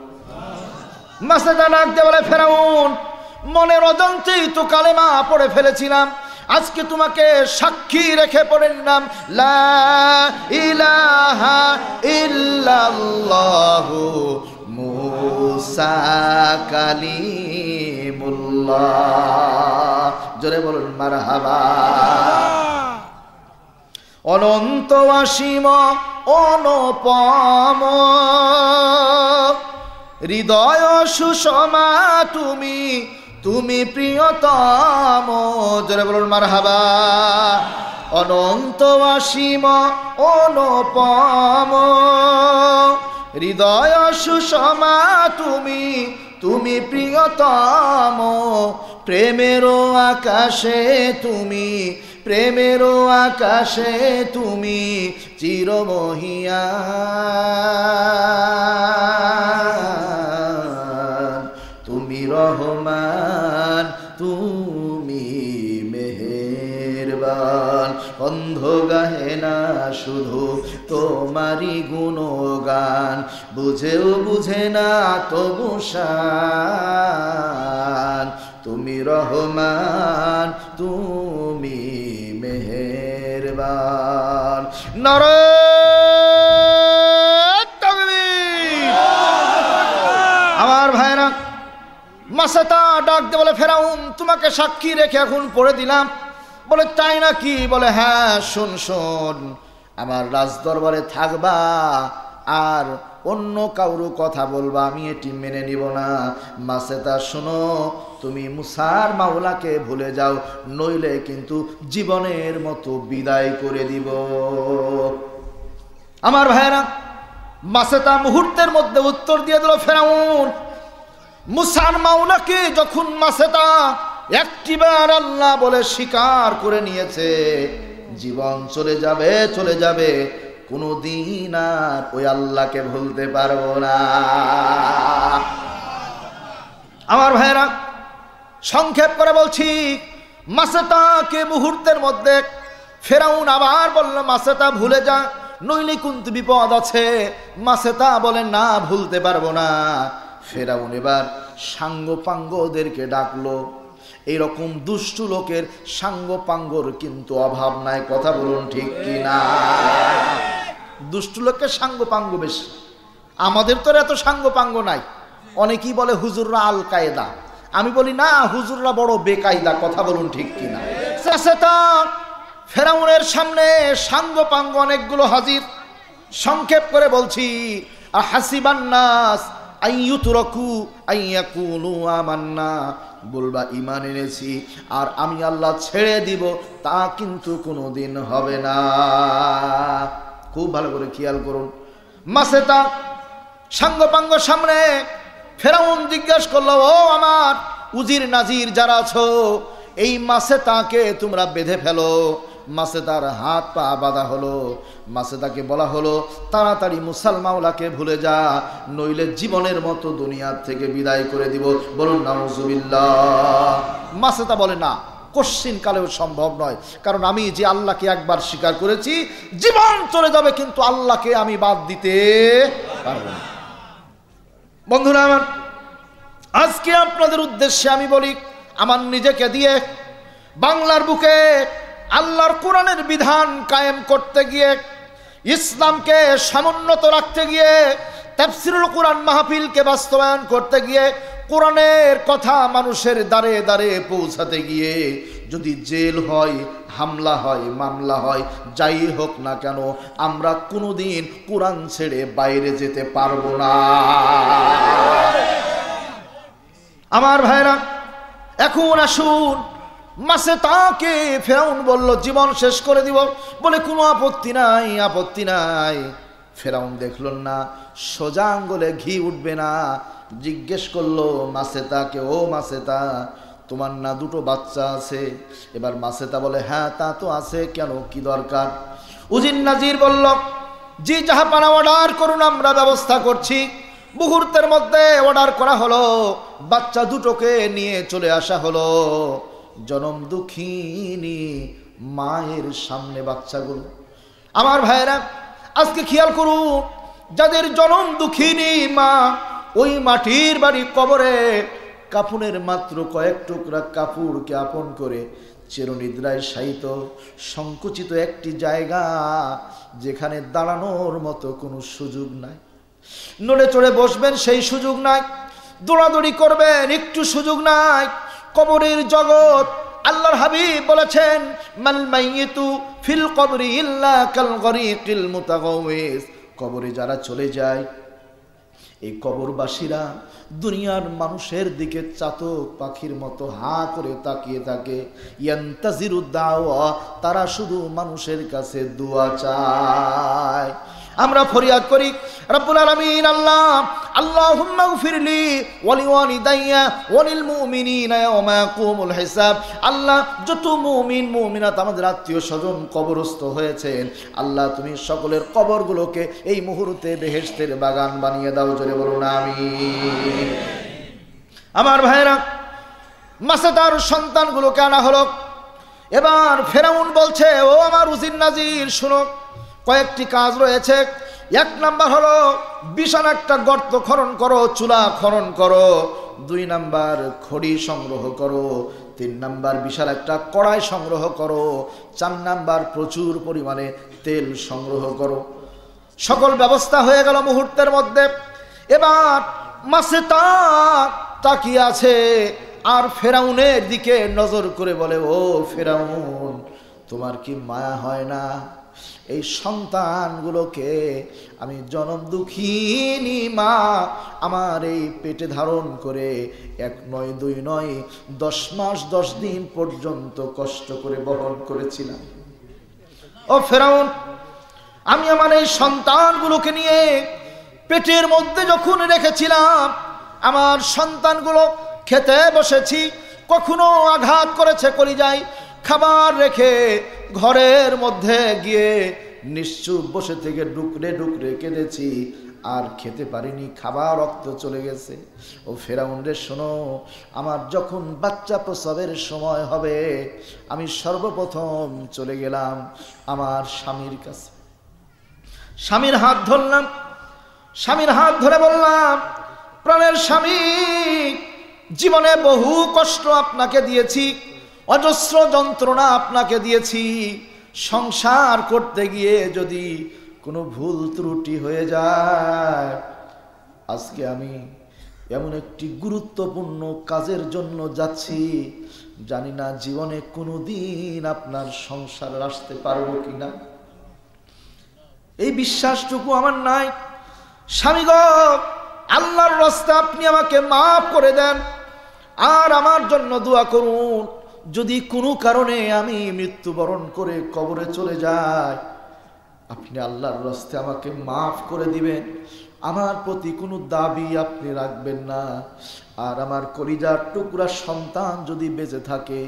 মাসেতা ডাক দিয়ে বলে, ফেরাউন, মনের অজান্তেই তো কালেমা পড়ে ফেলেছিলাম, আজকে তোমাকে সাক্ষী রেখে পড়ে নিলাম, লা ইলাহা ইল্লাল্লাহু মুসা কালিমুল্লাহ। জোরে বলুন মারহাবা। অনন্ত অসীম অনুপম হৃদয় সুষমা তুমি, তুমি প্রিয়তম। জোরে বলুন মারহাবা। অনন্ত অসীম অনুপম হৃদয় সুষমা তুমি, তুমি প্রিয়তম। প্রেমেরও আকাশে তুমি, প্রেমেরও আকাশে তুমি চিরমহিয়ান। তুমি রহমান, তুমি মেহেরবান। মেহেরবান। অন্ধ গাহে না শুধু তোমারই গুণগান, বুঝেও বুঝে না তবু শান। তুমি রহমান, তুমি মেহেরবান। নারায়ে তাকবীর। আমার ভাইরা, মাসাতা ডাক দিয়ে বলে, ফেরাউন তোমাকে সাক্ষী রেখে এখন পড়ে দিলাম। বলে তাই নাকি? বলে হ্যাঁ, শোন শোন, আমার রাজদরবারে থাকবা আর অন্য কারো কথা বলবা, আমি এটি মেনে নিব না। মাসেতা শোনো, তুমি মুসার মাওলাকে ভুলে যাও, নইলে কিন্তু জীবনের মতো বিদায় করে দিব। আমার ভাইরা, মাসেতা মুহূর্তের মধ্যে উত্তর দিয়ে দিল, ফেরাউন মুসার মাওলাকে যখন মাসেতা একটিবার আল্লাহ বলে স্বীকার করে নিয়েছে, জীবন চলে যাবে চলে যাবে, কোনদিন আর ওই আল্লাহকে ভুলতে পারবো না। আমার ভাইরা, সংক্ষেপ করে বলছি, মাসেতাকে মুহূর্তের মধ্যে ফেরাউন আবার বলল, মাসেতা ভুলে যা, নইলে কিন্তু বিপদ আছে। মাসেতা বলে না, ভুলতে পারবো না। ফেরাউন এবার সাঙ্গপাঙ্গদেরকে ডাকলো। এইরকম দুষ্টু লোকের সাঙ্গপাঙ্গর কিন্তু অভাব নাই, কথা বলুন ঠিক কিনা? দুষ্টু লোকের সাঙ্গপাঙ্গ বেশি, আমাদের তো এত সাঙ্গপাঙ্গ নাই। অনেকেই বলে হুজুররা আল কায়দা, আমি বলি না, হুজুররা বড় বেকায়দা, কথা বলুন ঠিক কিনা? ফেরাউনের সামনে সাঙ্গপাঙ্গ অনেকগুলো হাজির। সংক্ষেপ করে বলছি, হাসিবান নাস আইয়ুতরাকু আইয়াকুলু আমান্না, বলবা ঈমান এনেছি আর আমি আল্লাহ ছেড়ে দিব, তা কিন্তু কোনোদিন হবে না। খুব ভালো করে খেয়াল করুন। মাসেতা সাঙ্গপাঙ্গ সামনে, ফেরাউন জিজ্ঞাসা করলো, ও আমার উজির নাজির যারা আছো, এই মাসেতাকে তোমরা বেঁধে ফেলো। মাসেতার হাত পা বাঁধা হলো। মাসেতাকে বলা হলো, তাড়াতাড়ি মুসার মাওলাকে ভুলে যা, নইলে জীবনের মতো দুনিয়ার থেকে বিদায় করে দিব। বলুন নাউজুবিল্লাহ। মাসেতা বলে না, কোশ্চিন কালেও সম্ভব নয়, কারণ আমি যে আল্লাহকে একবার স্বীকার করেছি, জীবন চলে যাবে কিন্তু আল্লাহকে আমি বাদ দিতে পারব না। বন্ধুরা আমার, আজকে আপনাদের উদ্দেশ্যে আমি বলি, আমার নিজেকে দিয়ে বাংলার বুকে আল্লাহর কোরআনের বিধান কায়েম করতে গিয়ে, ইসলামকে সমুন্নত রাখতে গিয়ে, তাফসীরুল কোরআন মাহফিলকে বাস্তবায়ন করতে গিয়ে, কোরআনের কথা মানুষের দ্বারে দ্বারে পৌঁছাতে গিয়ে যদি জেল হয়, হামলা হয়, মামলা হয়, যাই হোক না কেন, আমরা কোনোদিন কোরআন ছেড়ে বাইরে যেতে পারবো না। আমার ভাইরা, এখন আসুন, মাসেতাকে ফেরাউন বলল জীবন শেষ করে দিব। বলে কোনো আপত্তি নাই, আপত্তি নাই। ফেরাউন দেখল না সোজা আঙ্গুলে ঘি উঠবে না, জিজ্ঞেস করলো মাসেতাকে, ও মাসেতা, তোমার না দুটো বাচ্চা আছে? এবার মাসেতা বলে, হ্যাঁ তা তো আছে, কেন, কি দরকার? উজির নাজির বলল, জি জাহাপানা অর্ডার করুন, আমরা ব্যবস্থা করছি। মুহূর্তের মধ্যে অর্ডার করা হলো, বাচ্চা দুটোকে নিয়ে চলে আসা হলো। জনম দুঃখিনী মায়ের সামনে বাচ্চাগুলো। আমার ভাইরা, আজকে খেয়াল করুন, যাদের জনম দুঃখিনী মা, ওই মাটির বাড়ি কবরে কাফনের মাত্র কয়েক টুকরা কাপড়কে আপন করে চিরনিদ্রায় শায়িত সংকুচিত একটি জায়গা, যেখানে দাঁড়ানোর মতো কোনো সুযোগ নাই। নড়ে চড়ে বসবেন সেই সুযোগ নাই, দৌড়াদৌড়ি করবেন একটু সুযোগ নাই। কবরের জগৎ, আল্লাহর হাবিব বলেছেন, মাল মাইয়িতু ফিল কবরি ইল্লা কাল গরিকিল মুতাগাওয়িস। কবরে যারা চলে যায়, এই কবরবাসীরা দুনিয়ার মানুষের দিকে চাতক পাখির মতো হা করে তাকিয়ে থাকে। ইয়ান্তাজিরু দাওয়া, তারা শুধু মানুষের কাছে দোয়া চায়। আমরা ফরিয়াদ করি, রব্বুল আলামিন আল্লাহ, আল্লাহুম্মা গফিরলি ওয়া লিওয়ালিদাইয়া ওয়া লিল মুমিনিনা ইয়াওমা ইয়াকুমুল হিসাব। আল্লাহ, যত মুমিন মুমিনাত আমাদের আত্মীয় স্বজন কবরস্থ হয়েছেন, আল্লাহ তুমি সকলের কবরগুলোকে এই মুহূর্তে বেহেশতের বাগান বানিয়ে দাও। জোরে বলুন আমিন। আমার ভাইরা, মাসেতার সন্তানগুলোকে আনা হলো। এবার ফেরাউন বলছে, ও আমার উজির নাজির শুনো, কয়েকটি কাজ রয়েছে। এক নাম্বার হলো বিশাল একটা গর্ত খনন করো, চুলা খনন করো। 2 নাম্বার খড়ি সংগ্রহ করো। 3 নাম্বার বিশাল একটা কড়াই সংগ্রহ করো। 4 নাম্বার প্রচুর পরিমাণে তেল সংগ্রহ করো। সকল ব্যবস্থা হয়ে গেল মুহূর্তের মধ্যে। এবার মাসে তাকিয়ে আছে আর ফেরাউনের দিকে নজর করে বলে, ও ফেরাউন, তোমার কি মায়া হয় না? এই সন্তানগুলোকে আমি জনম দুঃখিনী মা আমার এই পেটে ধারণ করে 1 নয় 2 নয় 10 মাস 10 দিন পর্যন্ত কষ্ট করে বহন করেছিলাম। ও ফেরাউন, আমি আমার এই সন্তানগুলোকে নিয়ে পেটের মধ্যে যখন রেখেছিলাম, আমার সন্তানগুলো খেতে বসেছি, কখনো আঘাত করেছে কলিজায়, খাবার রেখে ঘরের মধ্যে গিয়ে নিশ্চুপ বসে থেকে ডুকরে ডুকরে কেঁদেছি, আর খেতে পারিনি, খাবার রক্ত চলে গেছে। ও ফেরাউন রে শোনো, আমার যখন বাচ্চা প্রসবের সময় হবে, আমি সর্বপ্রথম চলে গেলাম আমার স্বামীর কাছে। স্বামীর হাত ধরলাম, স্বামীর হাত ধরে বললাম, প্রাণের স্বামী, জীবনে বহু কষ্ট আপনাকে দিয়েছি, অজস্র যন্ত্রণা আপনাকে দিয়েছি। সংসার করতে গিয়ে যদি কোনো ভুল ত্রুটি হয়ে যায়, আজকে আমি এমন একটি গুরুত্বপূর্ণ কাজের জন্য যাচ্ছি, জানি না জীবনে কোনো দিন আপনার সংসার আসতে পারবো কিনা। এই বিশ্বাসটুকু আমার নাই। স্বামী গো, আল্লাহর রাস্তায় আপনি আমাকে মাফ করে দেন, আর আমার জন্য দোয়া করুন। যদি কোনো কারণে আমি মৃত্যুবরণ করে কবরে চলে যাই, আপনি আল্লাহর রাস্তায় আমাকে মাফ করে দিবেন। আমার প্রতি কোনো দাবি আপনি রাখবেন না। আর আমার কলিজার টুকরা সন্তান যদি বেঁচে থাকে,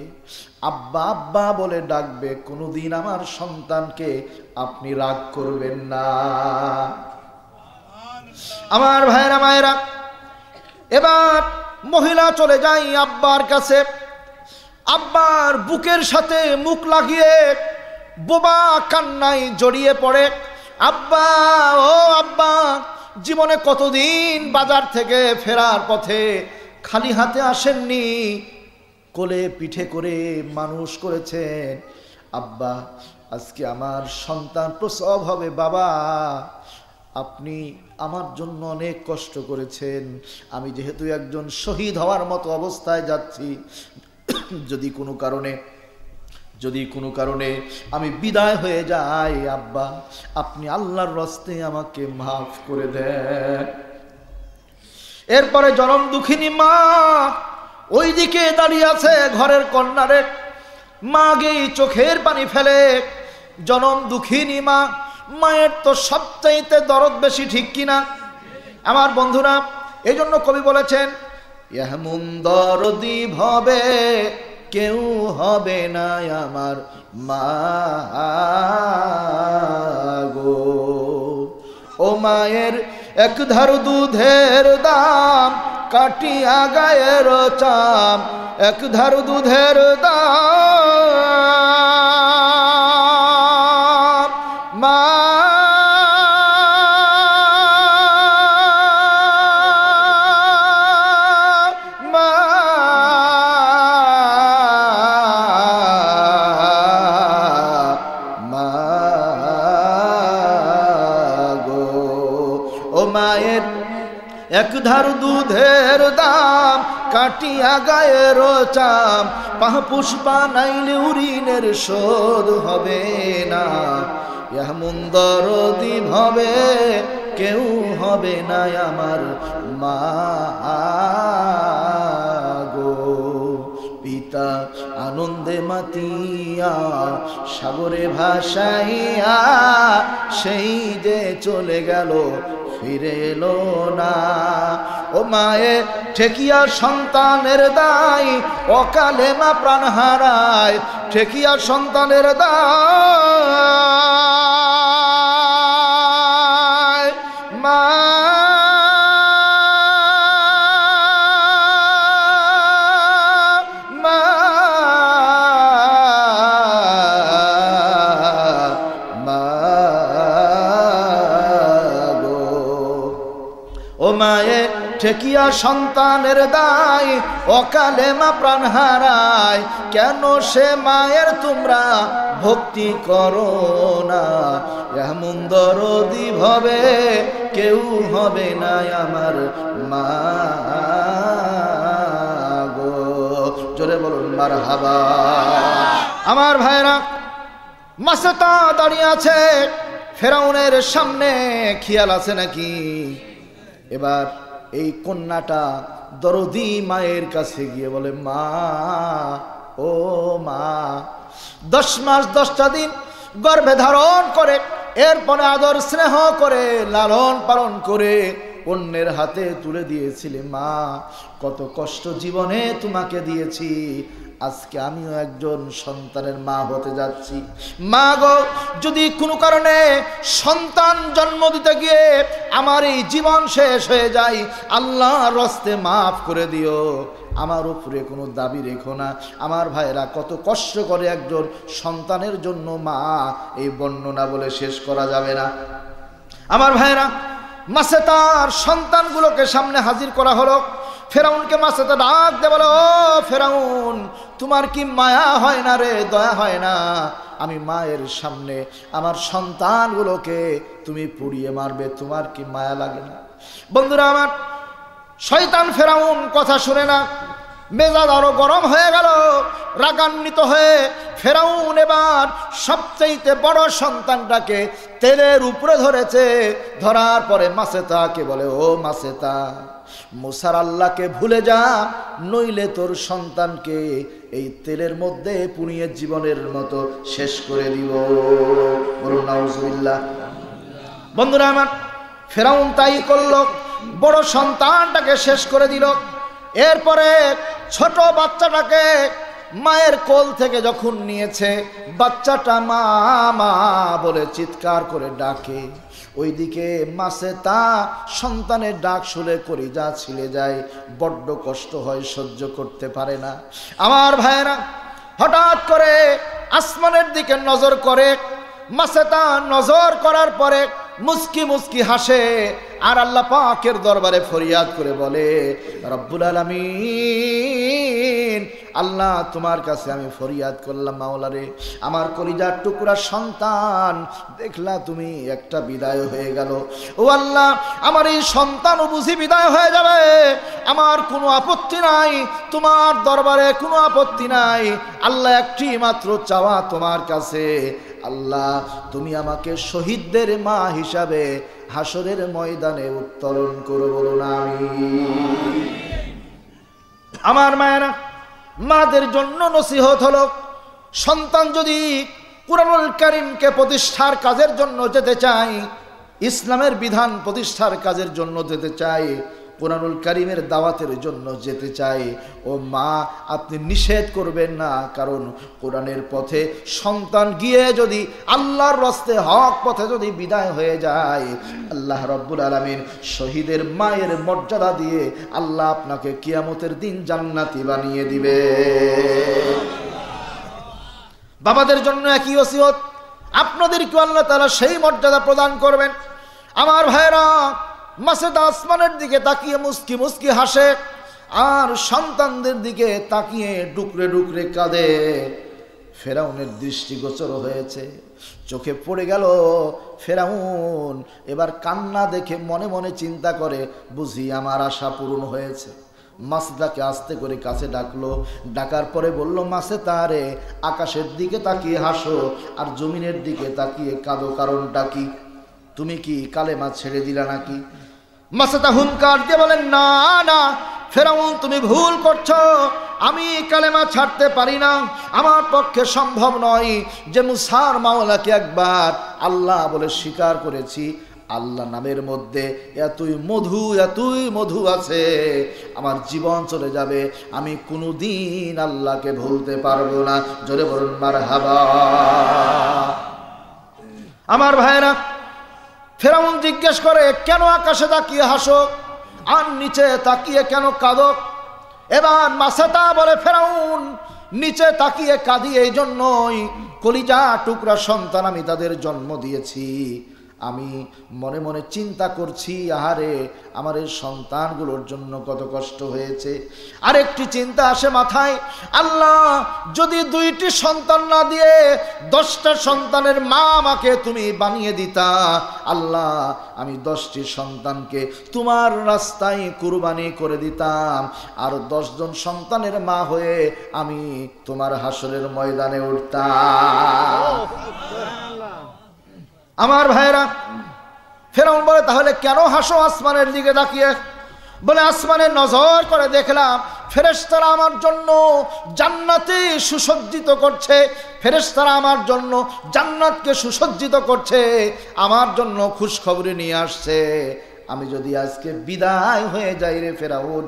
আব্বা আব্বা বলে ডাকবে, কোনোদিন আমার সন্তানকে আপনি রাগ করবেন না। আমার ভাইরা মায়েরা, এবার মহিলা চলে যায় আব্বার কাছে। আব্বার বুকের সাথে মুখ লাগিয়ে বোবা কান্নায় জড়িয়ে পড়ে। আব্বা, ও আব্বা, জীবনে কতদিন বাজার থেকে ফেরার পথে খালি হাতে আসেননি, কোলে পিঠে করে মানুষ করেছেন। আব্বা, আজকে আমার সন্তান প্রসব হবে, বাবা আপনি আমার জন্য অনেক কষ্ট করেছেন। আমি যেহেতু একজন শহীদ হওয়ার মতো অবস্থায় যাচ্ছি, যদি কোনো কারণে আমি বিদায় হয়ে যাই, আব্বা আপনি আল্লাহর রাস্তায় আমাকে মাফ করে দেন। এরপরে জনম দুঃখিনী মা ওইদিকে দাঁড়িয়ে আছে ঘরের কর্নারে। মা গেই চোখের পানি ফেলে। জনম দুঃখিনী মা, মায়ের তো সবচাইতে দরদ বেশি, ঠিক কিনা আমার বন্ধুরা? এই জন্য কবি বলেছেন, এমন দরদি ভবে কেউ হবে না আমার মা গো। ও মায়ের এক ধারু দুধের দাম, কাটিয়া গায়ের চাম, এক ধারু দুধের দাম, মা এক ধার দুধের দাম, কাটিয়া গায়ের চাম, পাহ পুষ্পা নাইলে উরিনের শোধ হবে না। এমন দরদি ভবে কেউ হবে না আমার মা গো। পিতা আনন্দে মাতিয়া সাগরে ভাসাইয়া, সেই যে চলে গেল ফিরে এলো না। ও মায়ে ঠেকিয়া সন্তানের দায়, অকালে মা প্রাণ হারায়, ঠেকিয়া সন্তানের দায়, মা মা ঠেকিয়া সন্তানের দায় অকালে মা প্রাণ হারায়, কেন সে মায়ের তোমরা ভক্তি করো না? এমন দরদি ভবে কেউ হবে না আমার মা গো। জোরে বলুন মারহাবা। আমার ভাইরা, মাসেতা দাঁড়িয়ে আছে ফেরাউনের সামনে, খেয়াল আছে নাকি? এবার এই কন্যাটা দরদি মায়ের কাছে গিয়ে বলে, মা ও মা। 10 মাস 10টা দিন গর্ভে ধারণ করে, এরপরে আদর স্নেহ করে লালন পালন করে অন্যের হাতে তুলে দিয়েছিলে মা। কত কষ্ট জীবনে তোমাকে দিয়েছি, আজকে আমিও একজন সন্তানের মা হতে যাচ্ছি। মা গো, যদি কোনো কারণে সন্তান জন্ম দিতে গিয়ে আমার এই জীবন শেষ হয়ে যায়, আল্লাহর হস্তে মাফ করে দিও, আমার উপরে কোনো দাবি রেখো না। আমার ভাইরা, কত কষ্ট করে একজন সন্তানের জন্য মা, এই বর্ণনা বলে শেষ করা যাবে না। আমার ভাইরা, মাসেতার সন্তানগুলোকে সামনে হাজির করা হলো। ফেরাউনকে মাসেতা ডাক দে বলে, ও ফেরাউন, তোমার কি মায়া হয় না রে, দয়া হয় না? আমি মায়ের সামনে আমার সন্তানগুলোকে তুমি পুড়িয়ে মারবে, তোমার কি মায়া লাগে না? বন্ধুরা আমার, শয়তান ফেরাউন কথা শুনে না, মেজাজ আরো গরম হয়ে গেল। রাগান্বিত হয়ে ফেরাউন এবার সবচেয়ে বড় সন্তানটাকে তেলের উপরে ধরেছে। ধরার পরে মাসেতাকে বলে, ও মাসেতা, মুসার আল্লাহকে ভুলে যা, নইলে তোর সন্তানকে এই তেলের মধ্যে পুড়িয়ে জীবনের মতো শেষ করে দিব। বলুন নাউজুবিল্লাহ। বন্ধুরা আমার, ফেরাউন তাই করল, বড় সন্তানটাকে শেষ করে দিল। এরপরে ছোট বাচ্চাটাকে মায়ের কোল থেকে যখন নিয়েছে, বাচ্চাটা মা মা বলে চিৎকার করে ডাকে। ওইদিকে মাসেতা সন্তানের ডাক শুনে কলিজা ছিলে যায়, বড্ড কষ্ট হয়, সহ্য করতে পারে না। আমার ভাইয়েরা, হঠাৎ করে আসমানের দিকে নজর করে। মাসেতা নজর করার পরে মুস্কি মুস্কি হাসে আর আল্লাহ পাকের দরবারে ফরিয়াদ করে বলে, রব্বুল আলামিন, আল্লাহ তোমার কাছে আমি ফরিয়াদ করলাম, মাওলারে, আমার কলিজার টুকরা সন্তান দেখলা তুমি একটা বিদায় হয়ে গেল। ও আল্লাহ, আমার এই সন্তানও বুঝি বিদায় হয়ে যাবে, আমার কোনো আপত্তি নাই, তোমার দরবারে কোনো আপত্তি নাই। আল্লাহ, একটি মাত্র চাওয়া তোমার কাছে, আল্লাহ তুমি আমাকে শহীদদের মা হিসাবে হাসরের ময়দানে উত্তোলন করো। বলুন আমিন। আমার মায়েরা, মাদের জন্য নসিহত হলো, সন্তান যদি কুরআনুল কারীমকে প্রতিষ্ঠার কাজের জন্য যেতে চায়, ইসলামের বিধান প্রতিষ্ঠার কাজের জন্য যেতে চায়, কুরআনুল কারীমের দাওয়াতের জন্য যেতে চায়, ও মা আপনি নিষেধ করবেন না। কারণ কোরআনের পথে সন্তান গিয়ে যদি আল্লাহর রাস্তে হক পথে যদি বিদায় হয়ে যায়, আল্লাহ রাব্বুল আলামিন শহীদের মায়ের মর্যাদা দিয়ে আল্লাহ আপনাকে কিয়ামতের দিন জান্নাতি বানিয়ে দিবে। বাবাদের জন্য একই ওসিয়ত, আপনাদেরকে আল্লাহ তাআলা সেই মর্যাদা প্রদান করবেন। আমার ভাইরা, মাসেদা আসমানের দিকে তাকিয়ে মুস্কি মুস্কি হাসে আর সন্তানদের দিকে তাকিয়ে ডুকরে ডুকরে কাঁদে। ফেরাউনের দৃষ্টিগোচর হয়েছে, চোখে পড়ে গেল ফেরাউন। এবার কান্না দেখে মনে মনে চিন্তা করে, বুঝি আমার আশা পূরণ হয়েছে। মাসেদাকে আস্তে করে কাছে ডাকলো, ডাকার পরে বলল, মাসেদা রে, আকাশের দিকে তাকিয়ে হাসো আর জমিনের দিকে তাকিয়ে কাঁদো, কারণটা কি? তুমি কি কালেমা ছেড়ে দিলা নাকি? মাসেদা হুঙ্কার দিয়ে বলেন, না না ফেরাউন, তুমি ভুল করছো, আমি কালেমা ছাড়তে পারি না, আমার পক্ষে সম্ভব নয়। যে মুসার মাওলাকে একবার আল্লাহ বলে স্বীকার করেছি, আল্লাহ নামের মধ্যে এতই মধু আছে, আমার জীবন চলে যাবে, আমি কোনোদিন আল্লাহকে ভুলতে পারবো না। জোরে বলুন মারহাবা। আমার ভাইরা, ফেরাউন জিজ্ঞেস করে, কেন আকাশে তাকিয়ে হাসো আর নিচে তাকিয়ে কেন কাঁদো? এবার মাসেতা বলে, ফেরাউন, নিচে তাকিয়ে কাঁদি এই জন্যই, কলিজা টুকরা সন্তান আমি তাদের জন্ম দিয়েছি, আমি মনে মনে চিন্তা করছি, আহারে আমার এই সন্তানগুলোর জন্য কত কষ্ট হয়েছে। আরেকটি চিন্তা আসে মাথায়, আল্লাহ যদি 2টি সন্তান না দিয়ে 10টা সন্তানের মা আমাকে তুমি বানিয়ে দিতা, আল্লাহ আমি 10টি সন্তানকে তোমার রাস্তায় কুরবানি করে দিতাম, আর 10 জন সন্তানের মা হয়ে আমি তোমার হাসরের ময়দানে উঠতাম। আমার ভাইরা, ফেরাউন বলে তাহলে কেন হাসো আসমানের দিকে তাকিয়ে? বলে আসমানে নজর করে দেখলাম ফেরেশতারা আমার জন্য জান্নাতে সুসজ্জিত করছে, ফেরেশতারা আমার জন্য জান্নাতকে সুসজ্জিত করছে, আমার জন্য খুশখবরি নিয়ে আসছে। আমি যদি আজকে বিদায় হয়ে যাই রে ফেরাউন,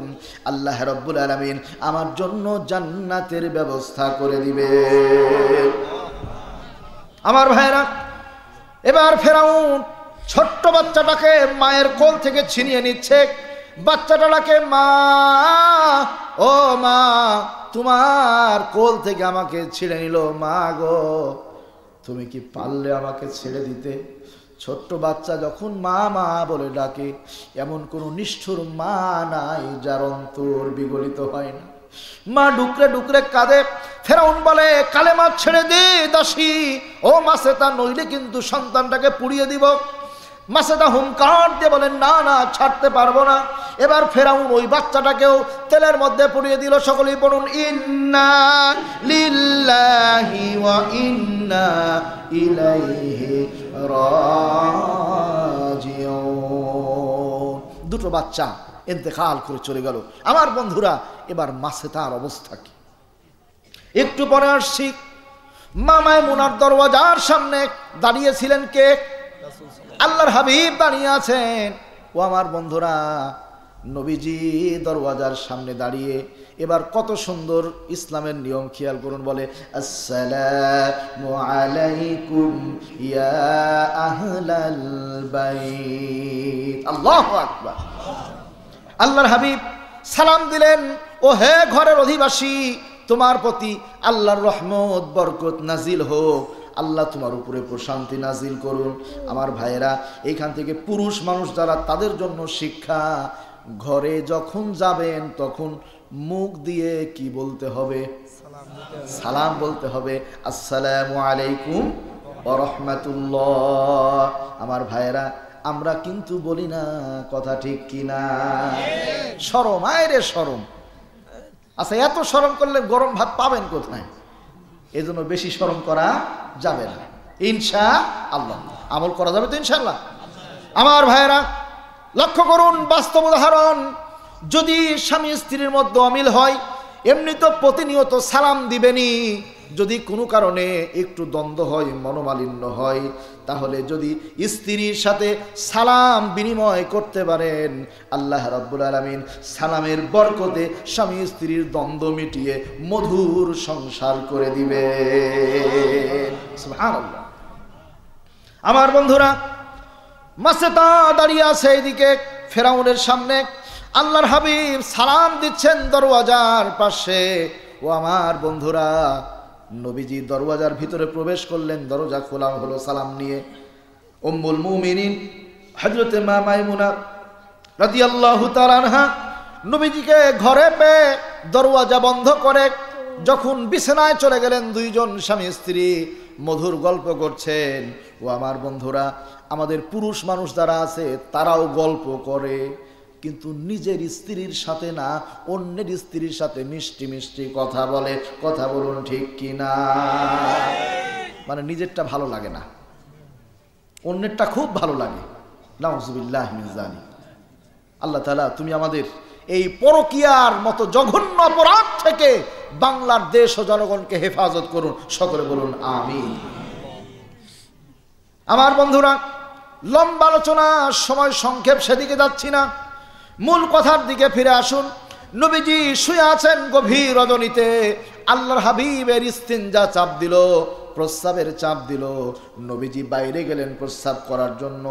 আল্লাহ রাব্বুল আলামিন আমার জন্য জান্নাতের ব্যবস্থা করে দিবে। আমার ভাইরা, এবার ফেরাউন ছোট্ট বাচ্চাটাকে মায়ের কোল থেকে ছিনিয়ে নিচ্ছে। বাচ্চাটাকে, মা ও মা, তোমার কোল থেকে আমাকে ছিঁড়ে নিল, মা গো তুমি কি পারলে আমাকে ছেড়ে দিতে? ছোট্ট বাচ্চা যখন মা মা বলে ডাকে, এমন কোনো নিষ্ঠুর মা নাই যার অন্তর বিগলিত হয় না। মা ডুকরে ডুকরে কাঁদে। ফেরাউন বলে কালেমা ছেড়ে দে দাসী, ও মাসেতা, নইলে কিন্তু সন্তানটাকে পুড়িয়ে দিব। মাসেতা হুঙ্কার দিয়ে বলেন না না, ছাড়তে পারবো না। এবার ফেরাউন ওই বাচ্চাটাকেও তেলের মধ্যে পুড়িয়ে দিল। সকলেই বলুন ইন্না লিল্লাহি ওয়া ইন্না ইলাইহি রাজিউন। 2টো বাচ্চা ইন্তেকাল করে চলে গেল। আমার বন্ধুরা, এবার মাসেতার অবস্থা কি? একটু পরে আসছি, মা মায়মুনার দরওয়াজার সামনে দাঁড়িয়েছিলেন কে? আল্লাহর হাবিব দাঁড়িয়ে আছেন। ও আমার বন্ধুরা, নবীজি দরওয়াজার সামনে দাঁড়িয়ে এবার কত সুন্দর ইসলামের নিয়ম খেয়াল করুন। বলে আসসালামু আলাইকুম ইয়া আহলাল বাইত। আল্লাহু আকবার। আল্লাহর হাবিব সালাম দিলেন, ও হে ঘরের অধিবাসী, তোমার প্রতি আল্লাহর রহমত বরকত নাজিল হোক, আল্লাহ তোমার উপরে প্রশান্তি নাজিল করুন। আমার ভাইয়েরা, এইখান থেকে পুরুষ মানুষ যারা, তাদের জন্য শিক্ষা, ঘরে যখন যাবেন তখন মুখ দিয়ে কি বলতে হবে? সালাম বলতে হবে, আসসালামু আলাইকুম ওয়া রাহমাতুল্লাহ। আমার ভাইয়েরা, আমরা কিন্তু বলি না, কথা ঠিক কিনা? শরম, আয়রে শরম। আচ্ছা, এত শরম করলে গরম ভাত পাবেন কোথায়? এই জন্য বেশি শরম করা যাবে না, ইনশাআল্লাহ। আমল করা যাবে তো ইনশাআল্লাহ। আমার ভাইয়েরা, লক্ষ্য করুন বাস্তব উদাহরণ। যদি স্বামী স্ত্রীর মধ্যে অমিল হয়, এমনি তো প্রতিনিয়ত সালাম দিবেনি। যদি কোনো কারণে একটু দ্বন্দ্ব হয়, মনোমালিন্য হয়, তাহলে যদি স্ত্রীর সাথে সালাম বিনিময় করতে পারেন, আল্লাহ রাব্বুল আলামিন সালামের বরকতে স্বামী স্ত্রীর দ্বন্দ্ব মিটিয়ে মধুর সংসার করে দিবে। সুবহানাল্লাহ। আমার বন্ধুরা, মাসেতা দাঁড়িয়ে আছে এইদিকে ফেরাউনের সামনে। আল্লাহর হাবিব সালাম দিচ্ছেন দরওয়াজার পাশে। ও আমার বন্ধুরা, নবীজি দরওয়াজার ভিতরে প্রবেশ করলেন, দরজা খোলা হলো সালাম নিয়ে। উম্মুল মুমিনিন হযরতে মা মায়মুনা রাদিয়াল্লাহু তাআলা আনহা নবীজিকে ঘরে পেয়ে দরওয়াজা বন্ধ করে যখন বিছানায় চলে গেলেন, 2 জন স্বামী স্ত্রী মধুর গল্প করছেন। ও আমার বন্ধুরা, আমাদের পুরুষ মানুষ যারা আছে তারাও গল্প করে, কিন্তু নিজের স্ত্রীর সাথে না, অন্যের স্ত্রীর সাথে মিষ্টি মিষ্টি কথা বলে। কথা বলুন ঠিক কিনা? মানে নিজেরটা ভালো লাগে না, অন্যেরটা খুব ভালো লাগে। নাউযুবিল্লাহি মিন যালিক। আল্লাহ তাআলা তুমি আমাদের এই পরকীয়ার মতো জঘন্য অপরাধ থেকে বাংলার দেশ ও জনগণকে হেফাজত করুন। সকলে বলুন আমিন। আমার বন্ধুরা, লম্বা আলোচনা, সময় সংক্ষেপ, সেদিকে যাচ্ছি না, মূল কথার দিকে ফিরে আসুন। নবীজি শুয়ে আছেন গভীর রজনীতে। আল্লাহর হাবিবের ইস্তিনজা চাপ দিল, প্রস্রাবের চাপ দিল। নবীজি বাইরে গেলেন প্রস্রাব করার জন্য।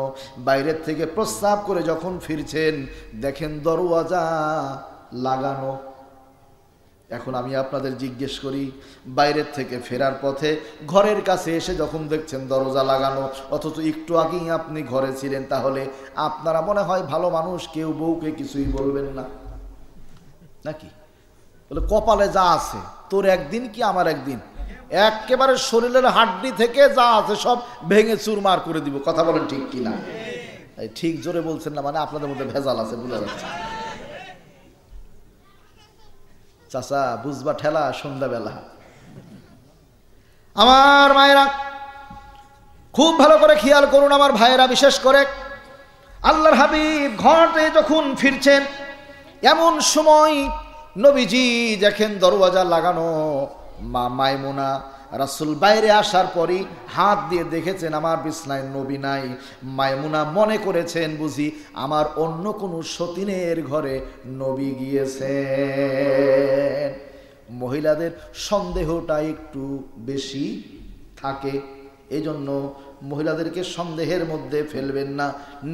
বাইরের থেকে প্রস্রাব করে যখন ফিরছেন, দেখেন দরওয়াজা লাগানো। এখন আমি আপনাদের জিজ্ঞেস করি, বাইরের থেকে ফেরার পথে ঘরের কাছে এসে যখন দেখছেন দরজা লাগানো, অথচ একটু আগেই আপনি ঘরে ছিলেন, তাহলে আপনারা মনে হয় ভালো মানুষ, কেউ বউকে কিছুই বলবেন না নাকি? বলে কপালে যা আছে তোর একদিন কি আমার একদিন, একেবারে শরীরের হাড্ডি থেকে যা আছে সব ভেঙে চুরমার করে দিব। কথা বলেন ঠিক কিনা? ঠিক জোরে বলছেন না, মানে আপনাদের মধ্যে ভেজাল আছে, বোঝা যাচ্ছে। চাচা বুঝবা ঠেলা সন্ধ্যাবেলা। আমার মায়েরা খুব ভালো করে খেয়াল করুন, আমার ভাইয়েরা বিশেষ করে, আল্লাহর হাবিব ঘরে যখন ফিরছেন এমন সময় নবীজি দেখেন দরওয়াজা লাগানো। মা মাইমুনা রাসূল বাইরে আসার পরই হাত দিয়ে দেখেছেন আমার বিছনায় নবী নাই। মাইমুনা মনে করেছেন বুঝি আমার অন্য কোনো সতীনের ঘরে নবী গিয়েছেন। মহিলাদের সন্দেহটা একটু বেশি থাকে, এজন্য মহিলাদেরকে সন্দেহের মধ্যে ফেলবেন না।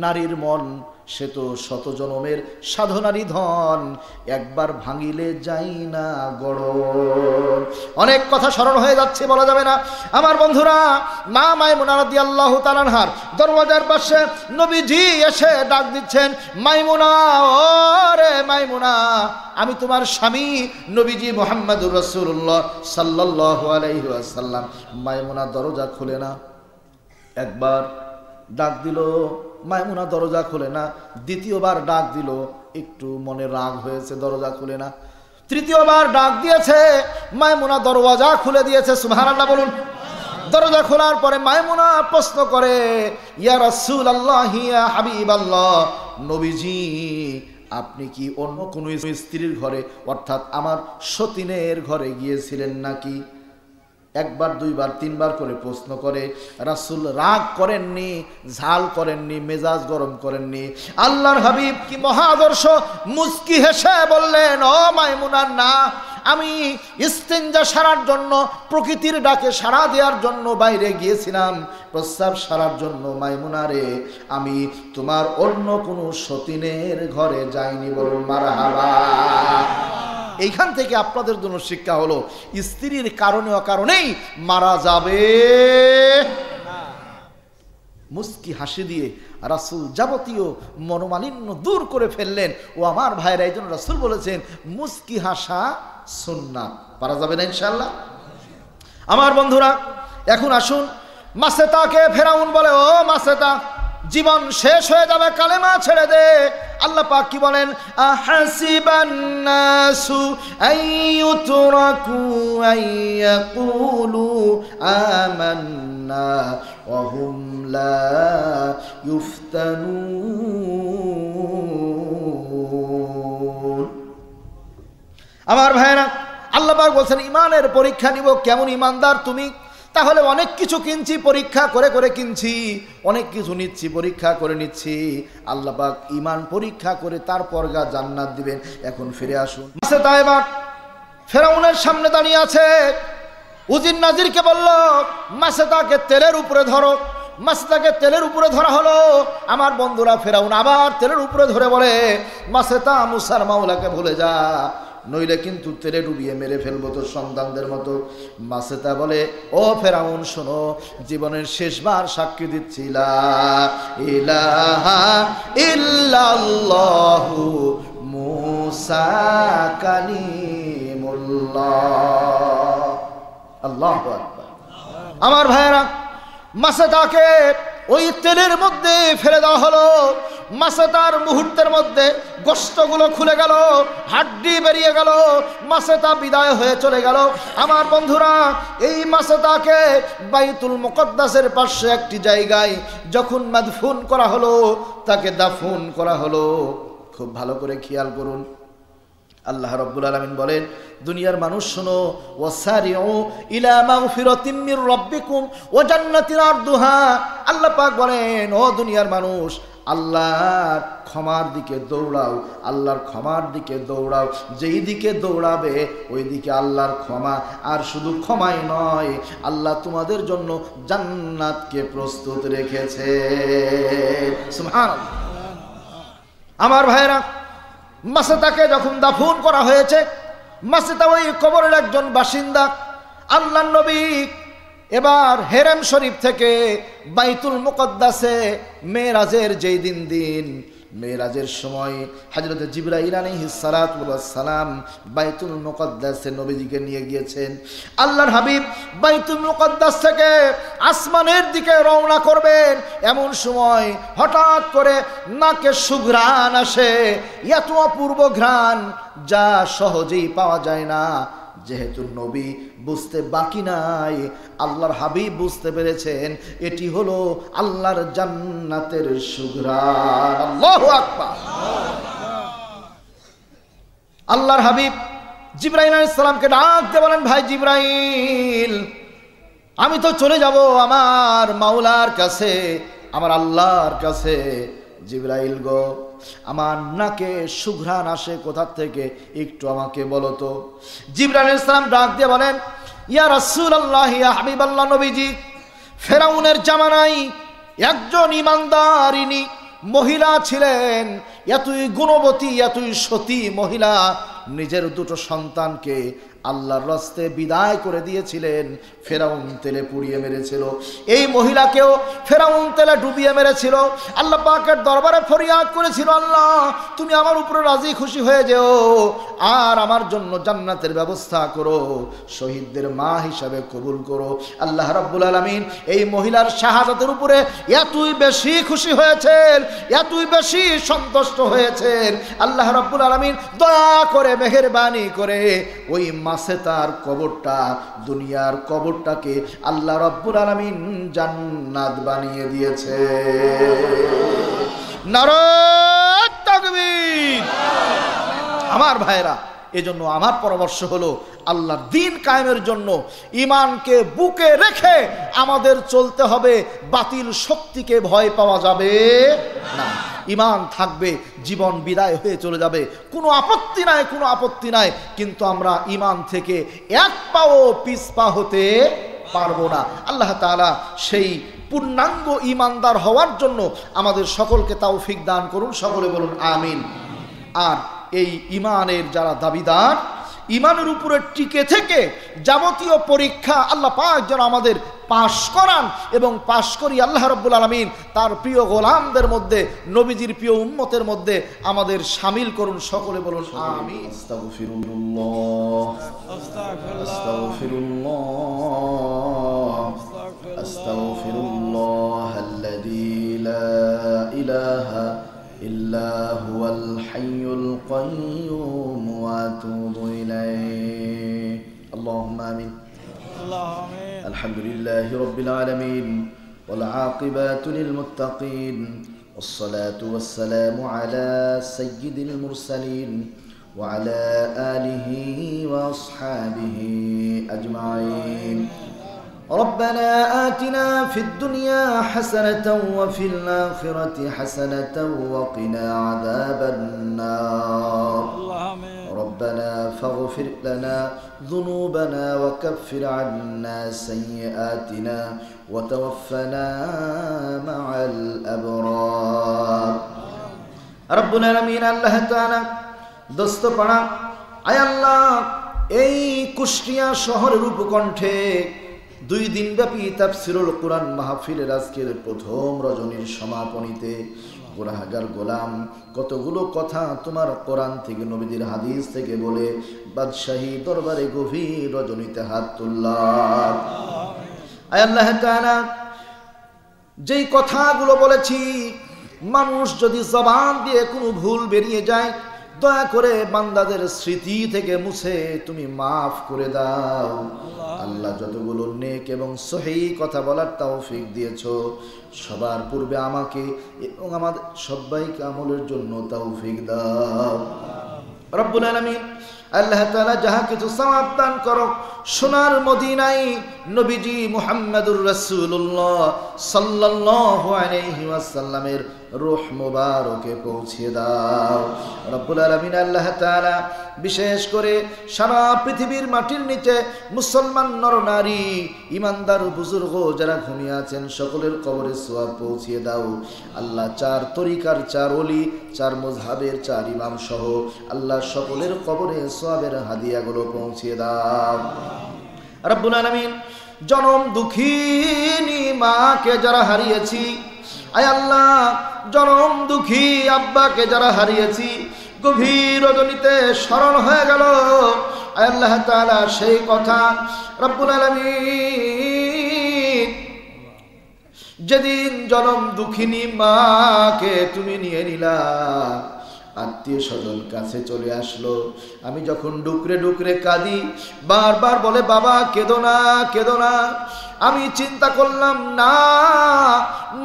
নারীর মন সে তো শত জনমের সাধনারই ধন, একবার ভাঙিলে যাই না গড়ন। অনেক কথা স্মরণ হয়ে যাচ্ছে, বলা যাবে না। আমার বন্ধুরা, মা মাইমুনা রাদিয়াল্লাহু তাআলা আনহার দরওয়াজার পাশে নবীজি এসে ডাক দিচ্ছেন, মাইমুনা, ও রে মাইমুনা, আমি তোমার স্বামী নবীজি মুহাম্মদুর রাসূলুল্লাহ সাল্লাল্লাহু আলাইহি ওয়াসাল্লাম। মাইমুনা দরজা খুলে না। একবার ডাক দিল, মাইমুনা দরজা খুলে না। দ্বিতীয়বার ডাক দিল, একটু মনে রাগ হয়েছে, দরজা খুলে না। তৃতীয়বার ডাক দিয়েছে, মাইমুনা দরওয়াজা খুলে দিয়েছে। সুবহানাল্লাহ বলুন। দরজা খোলার পরে মাইমুনা প্রশ্ন করে, ইয়া রাসূলুল্লাহ, ইয়া হাবিবাল্লাহ, নবীজি আপনি কি অন্য কোনো স্ত্রীর ঘরে, অর্থাৎ আমার সতীনের ঘরে গিয়েছিলেন নাকি? একবার দুইবার তিনবার করে প্রশ্ন করে। রাসূল রাগ করেননি, ঝাল করেননি, মেজাজ গরম করেননি। আল্লাহর হাবিব কি মহাদর্শ মুস্কি হেসে বললেন, ও মাইমুনা, না, আমি ইস্তেঞ্জা সারার জন্য, প্রকৃতির ডাকে সাড়া দেওয়ার জন্য বাইরে গিয়েছিলাম, প্রস্রাব সারার জন্য। মাইমুনা রে, আমি তোমার অন্য কোনো সতীনের ঘরে যাইনি। বলুন মারহাবা। এইখান থেকে আপনাদের জন্য শিক্ষা হলো, স্ত্রীর কারণে অকারণেই মারা যাবে। মুস্কি হাসি দিয়ে রাসূল যাবতীয় মনোমালিন্য দূর করে ফেললেন। ও আমার ভাইরা, এই জন্য রাসূল বলেছেন মুস্কি হাসা সুন্নাত। পারা যাবে না ইনশাআল্লাহ? আমার বন্ধুরা, এখন আসুন, মাসেতাকে ফেরাউন বলে, ও মাসেতা, জীবন শেষ হয়ে যাবে, কালেমা ছেড়ে দে। আল্লাহ পাক কি বলেন, আহাসিবান নাসু আইয়ুতরাকু আইয়াকুলু আমান্না ওয়া হুম লা ইফতানুন। আমার ভাইরা, আল্লাহ পাক বলেন ঈমানের পরীক্ষা নিব, কেমন ঈমানদার তুমি। তাহলে অনেক কিছু কিনছি, পরীক্ষা করে করে কিনছি, অনেক কিছু নিচ্ছি, পরীক্ষা করে নিচ্ছি। আল্লাহ পাক ঈমান পরীক্ষা করে তারপর জান্নাত দিবেন। এখন ফিরে আসুন। মাসেতা এবার ফেরাউনের সামনে দাঁড়িয়ে আছে। উজির নাজিরকে বলল, মাসেতাকে তেলের উপরে ধরো। মাসেতাকে তেলের উপরে ধরা হলো। আমার বন্ধুরা, ফেরাউন আবার তেলের উপরে ধরে বলে, মাসেতা, মুসার মাওলাকে ভুলে যা, নইলে কিন্তু তেলে ডুবিয়ে মেরে ফেলবো তোর সন্তানদের মতো। মাসেতা বলে, ও ফেরাউন শোনো, জীবনের শেষবার সাক্ষী দিচ্ছি, লা ইলাহা ইল্লাল্লাহু মুসা কালিমুল্লাহ। আল্লাহু আকবার। আমার ভাইয়েরা, মাসেতাকে ওই তেলের মধ্যে ফেলে দেওয়া হলো। মাসেতার মুহূর্তের মধ্যে গোশতগুলো খুলে গেল, হাড্ডি বেরিয়ে গেল, মাসেতা বিদায় হয়ে চলে গেল। আমার বন্ধুরা, এই মাসেতাকে বাইতুল মুকদ্দাসের পাশে একটি জায়গায় যখন মাদফুন করা হলো, তাকে দাফন করা হলো। খুব ভালো করে খেয়াল করুন, আল্লাহ রাব্বুল আলামিন বলেন, দুনিয়ার মানুষ শোনো, ওয়াসারিউ ইলা মাগফিরাতিম মির রাব্বিকুম ওয়া জান্নাতিন আরদুহা। আল্লাহ পাক বলেন, ও দুনিয়ার মানুষ, আল্লাহর ক্ষমার দিকে দৌড়াও, আল্লাহর ক্ষমার দিকে দৌড়াও। যেই দিকে দৌড়াবে ওই দিকে আল্লাহর ক্ষমা। আর শুধু ক্ষমাই নয়, আল্লাহ তোমাদের জন্য জান্নাতকে প্রস্তুত রেখেছে। সুবহানাল্লাহ। আমার ভাইরা, মাসেতাকে যখন দাফন করা হয়েছে, মাসিতাওয়ী কবরের একজন বাসিন্দা। আল্লাহর নবী এবার হেরেম শরীফ থেকে বাইতুল মুকদ্দাসে মেরাজের যেই দিন মেরাজের সময় হযরত জিবরাইল আলাইহিস সালাতু ওয়াস সালাম বাইতুল মুকদ্দাসে নবীজিকে নিয়ে গিয়েছেন। আল্লাহর হাবিব বাইতুল মুকদ্দাস থেকে আসমানের দিকে রওনা করবেন, এমন সময় হঠাৎ করে নাকে সুঘ্রাণ আসে, এত অপূর্ব ঘ্রাণ যা সহজেই পাওয়া যায় না। যেহেতু নবী বুঝতে বাকি নাই, আল্লাহর হাবিব বুঝতে পেরেছেন এটি হলো আল্লাহর জান্নাতের সুঘ্রাণ। আল্লাহু আকবার। আল্লাহর হাবিব জিবরাইল আলাইহিস সালামকে ডাক দিয়ে বলেন, ভাই জিবরাইল, আমি তো চলে যাব আমার মাওলার কাছে, আমার আল্লাহর কাছে। জিবরাইল গো, আমার নাকে সুঘ্রাণ আসে কোথা থেকে একটু আমাকে বলো তো। জিবরাইল আলাইহিস সালাম ডাক দিয়ে বলেন, ইয়া রাসূলুল্লাহ, ইয়া হাবিবাল্লাহ নবীজি, ফেরাউনের জামানায় একজন ইমানদারিনী মহিলা ছিলেন, এতই গুণবতী এতই সতী মহিলা, নিজের দুটো সন্তানকে আল্লাহর রাস্তে বিদায় করে দিয়েছিলেন, ফেরাউন তেলে পুড়িয়ে মেরেছিল। এই মহিলাকেও ফেরাউন তেলে ডুবিয়ে মেরেছিল। আল্লাহ পাকের দরবারে ফরিয়াদ করেছিল, আল্লাহ তুমি আমার উপরে রাজি খুশি হয়ে যেও, আর আমার জন্য জান্নাতের ব্যবস্থা করো, শহীদদের মা হিসাবে কবুল করো। আল্লাহ রাব্বুল আলামিন এই মহিলার শাহাদাতের উপরে এতই বেশি খুশি হয়েছেন, এতই বেশি সন্তুষ্ট হয়েছেন, আল্লাহ রাব্বুল আলামিন দয়া করে মেহেরবানি করে ওই মাসে তার কবরটা, দুনিয়ার কবরটাকে আল্লাহ রাব্বুল আলামিন জান্নাত বানিয়ে দিয়েছে। নারায়ে তাকবীর। আমার ভাইরা, এজন্য আমার পরামর্শ হলো আল্লাহর দ্বীন কায়েমের জন্য ঈমানকে বুকে রেখে আমাদের চলতে হবে। বাতিল শক্তিকে ভয় পাওয়া যাবে না। ঈমান থাকবে, জীবন বিদায় হয়ে চলে যাবে, কোনো আপত্তি নাই, কোনো আপত্তি নাই, কিন্তু আমরা ঈমান থেকে এক পাও পিছপা হতে পারবো না। আল্লাহ তাআলা সেই পূর্ণাঙ্গ ঈমানদার হওয়ার জন্য আমাদের সকলকে তৌফিক দান করুন, সকলে বলুন আমিন। আর এই ঈমানের যারা দাবিদার, ঈমানের উপরে টিকে থেকে যাবতীয় পরীক্ষা আল্লাহ পাক যেন আমাদের পাশ করান, এবং পাশ করি আল্লাহ রাব্বুল আলামিন তার প্রিয় গোলামদের মধ্যে, নবীজির প্রিয় উম্মতের মধ্যে আমাদের শামিল করুন, সকলে বলুন আমিন। আস্তাগফিরুল্লাহ, আস্তাগফিরুল্লাহ, আস্তাগফিরুল্লাহ আল্লাযী লা ইলাহা ইল্লা হুয়াল হাইয়ুল কাইয়্যুম ওয়া আতুবু ইলাইহি। আল্লাহুম্মা আমিন। الحمد لله رب العالمين والعاقبة للمتقين والصلاة والسلام على سيد المرسلين وعلى آله وأصحابه أجمعين. ربنا آتنا في الدنيا حسنة وفي الآخرة حسنة وقنا عذاب النار. ربنا فاغفر لنا ذنوبنا وكفر عنا سيئاتنا وتوفنا مع الأبرار. رب العالمين الله تعالى দোস্ত পাড়া, আয় আল্লাহ, এই কুষ্টিয়া শহরের উপকণ্ঠে 2 দিনব্যাপী তাফসীরুল কোরআন মাহফিলের আজকের প্রথম রজনীর সমাপনীতে গুনাহগার গোলাম কতগুলো কথা তোমার কোরআন থেকে, নবীদের হাদিস থেকে বলে বাদশাহী দরবারে গভীর রজনীতে হাত তুললাম। আয় আল্লাহ তাআলা, যেই কথাগুলো বলেছি মানুষ যদি জবান দিয়ে কোনো ভুল বেরিয়ে যায়, দয়া করে বান্দাদের স্মৃতি থেকে মুছে তুমি মাফ করে দাও। আল্লাহ, যতগুলো নেক এবং সহিহ কথা বলার তৌফিক দিয়েছো, সবার পূর্বে আমাকে এবং আমাদের সবাইকে আমলের জন্য তৌফিক দাও। রব্বুল আলামিন আল্লাহ তাআলা যাহা কিছু সওয়াব দান করো, সোনার মদিনায় নবীজি মুহাম্মদুর রাসূলুল্লাহ সাল্লাল্লাহু আলাইহি ওয়াসাল্লামের রূহ মুবারকে পৌঁছে দাও রব্বুল আলামিন। আল্লাহ তাআলা বিশেষ করে সারা পৃথিবীর মাটির নিচে মুসলমান নরনারী ইমানদার বুজুর্গ যারা ঘুমিয়ে আছেন সকলের কবরে সওয়াব পৌঁছে দাও আল্লাহ। 4 তরিকার 4 ওলি, 4 মুযহাবের 4 ইমাম সহ আল্লাহ সকলের কবরে সওয়াবের হাদিয়াগুলো পৌঁছে দাও রব্বুল আলামিন। জনম দুঃখিনী মাকে যারা হারিয়েছি, আয় আল্লাহ জনম দুঃখী আব্বাকে যারা হারিয়েছি, গভীর রজনীতে স্মরণ হয়ে গেল আয় আল্লাহ তাআলা সেই কথা রব্বুল আলামিন। যেদিন জনম দুঃখিনী মাকে তুমি নিয়ে নিলা, আত্মীয় স্বজন কাছে চলে আসলো, আমি যখন ডুকরে ডুকরে কাঁদি, বারবার বলে বাবা কেঁদো না কেঁদো না। আমি চিন্তা করলাম না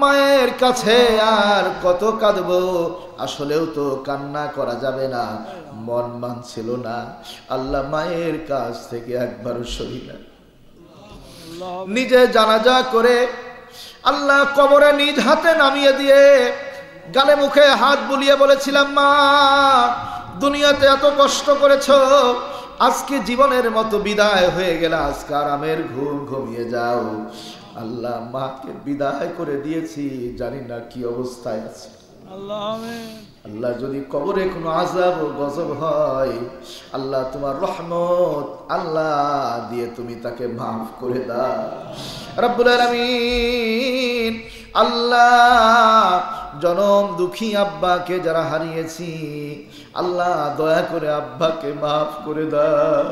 মায়ের কাছে আর কত কাঁদবো, আসলেও তো কান্না করা যাবে না, মন মানছিল না। আল্লাহ মায়ের কাছ থেকে একবারও সরি না, নিজে জানাজা করে আল্লাহ কবরে নিজ হাতে নামিয়ে দিয়ে গালে মুখে হাত বুলিয়ে বলেছিলাম মা দুনিয়াতে এত কষ্ট করেছো, আজকে জীবনের মতো বিদায় হয়ে গেল, আজকে আরামের ঘুম ঘুমিয়ে যাও। আল্লাহ মাকে বিদায় করে দিয়েছি, জানি না কি অবস্থায় আছে। আল্লাহ যদি কবরে কোনো আযাব ও গজব হয়, আল্লাহ তোমার রহমত আল্লাহ দিয়ে তুমি তাকে মাফ করে দাও রব্বুল আলামিন। আল্লাহ জনম দুঃখী আব্বাকে যারা হারিয়েছি, আল্লাহ দয়া করে আব্বাকে মাফ করে দাও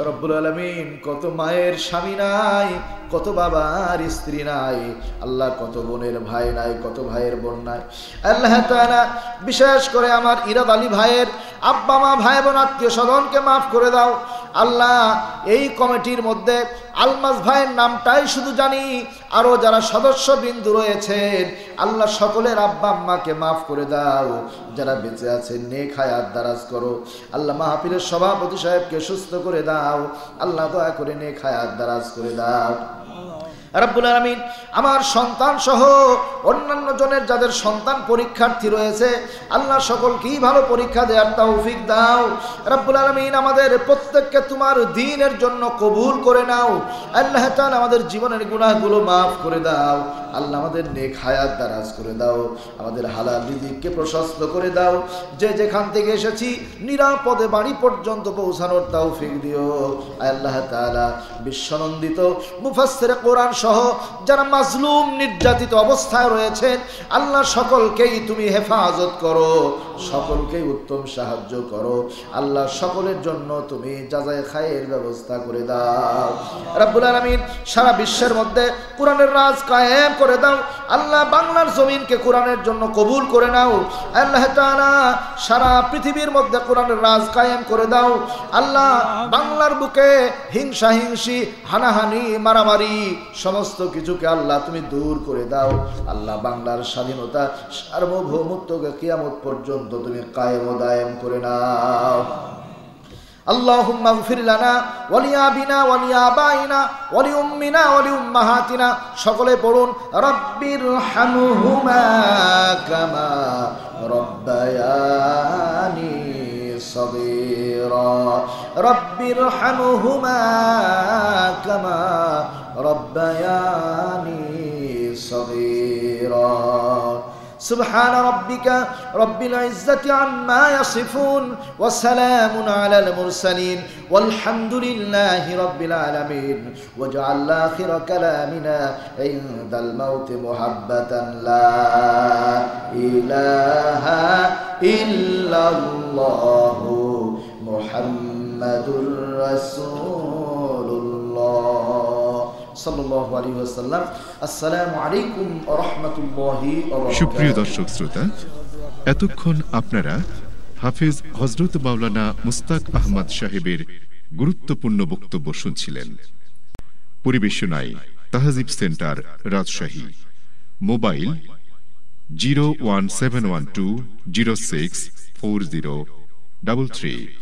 রব্বুল আলামিন। কত মায়ের স্বামী নাই, কত বাবার স্ত্রী নাই, আল্লাহ কত বোনের ভাই নাই, কত ভাইয়ের বোন নাই। আল্লাহ তাআলা বিশেষ করে আমার ইরাদ আলী ভাইয়ের আব্বা মা ভাই বোন আত্মীয় স্বজনকে মাফ করে দাও আল্লাহ। এই কমিটির মধ্যে আলমাস ভাইয়ের নামটাই শুধু জানি, আরো যারা সদস্যবৃন্দু রয়েছেন আল্লাহ সকলের আব্বা আম্মাকে মাফ করে দাও, যারা বেঁচে আছেন নেক হায়াত দারাজ করো আল্লাহ। মাহফিলের সভাপতি সাহেবকে সুস্থ করে দাও আল্লাহ, দয়া করে নেক হায়াত দারাজ করে দাও রব্বুল আলামিন। আমার সন্তান সহ অন্যান্য জনের যাদের সন্তান পরীক্ষার্থী রয়েছে আল্লাহ সকলকেই ভালো পরীক্ষা দেওয়ার তৌফিক দাও রব্বুল আলামিন। আমাদের প্রত্যেককে তোমার দ্বীনের জন্য কবুল করে নাও আল্লাহ তাআলা। আমাদের জীবনের গুনাহগুলো মাফ করে দাও আল্লাহ, আমাদের নেক হায়াত দারাজ করে দাও, আমাদের হালাল রিজিককে প্রশস্ত করে দাও। যে যেখান থেকে এসেছি নিরাপদে বাড়ি পর্যন্ত পৌঁছানোর তৌফিক দিও আল্লাহ তাআলা। বিশ্বনন্দিত মুফাসসিরে কোরআন সহ যারা মাজলুম নির্যাতিত অবস্থায় রয়েছেন আল্লাহ সকলকেই তুমি হেফাজত করো, সকলকেই উত্তম সাহায্য করো আল্লাহ। সকলের জন্য তুমি জাযায়ে খায়ের ব্যবস্থা করে দাও রব্বুল আলামিন। সারা বিশ্বের মধ্যে কোরআনের রাজ কায়েম করে দাও আল্লাহ। বাংলার জমিনকে কোরআনের জন্য কবুল করে নাও আল্লাহ তাআলা। সারা পৃথিবীর মধ্যে কোরআনের রাজ কায়েম করে দাও আল্লাহ। বাংলার বুকে হিংসা হিংসি হানাহানি মারামারি সমস্ত কিছুকে আল্লাহ তুমি দূর করে দাও আল্লাহ। বাংলার স্বাধীনতা সার্বভৌমত্বকে কিয়ামত পর্যন্ত তুমি কায়েম ও দায়েম করে নাও। আল্লাহুম্মা গফির লানা ওয়া লিআবিনা ওয়া লিআবাইনা ওয়া লিউম্মিনা ওয়া লিউম্মাহাতিনা। সকলে পড়ুন রাব্বিরহামহুমা কামা রাব্বায়ানি সগীরা। রাব্বিরহামহুমা কামা রাব্বায়ানি সগীরা। سبحان ربك رب العزة عما يصفون وسلام على المرسلين والحمد لله رب العالمين. واجعل آخر كلامنا عند الموت محبة لا إله إلا الله محمد رسول الله সাল্লাল্লাহু আলাইহি ওয়াসাল্লাম। আসসালামু আলাইকুম ওয়া রাহমাতুল্লাহি ওয়া বারাকাতুহু। সুপ্রিয় দর্শক শ্রোতা, এতক্ষণ আপনারা হাফেজ হযরত মাওলানা মুস্তাক আহমদ সাহেবের গুরুত্বপূর্ণ বক্তব্য শুনছিলেন। পরিবেশনায় তাহজিব সেন্টার রাজশাহী। মোবাইল 01712 064033।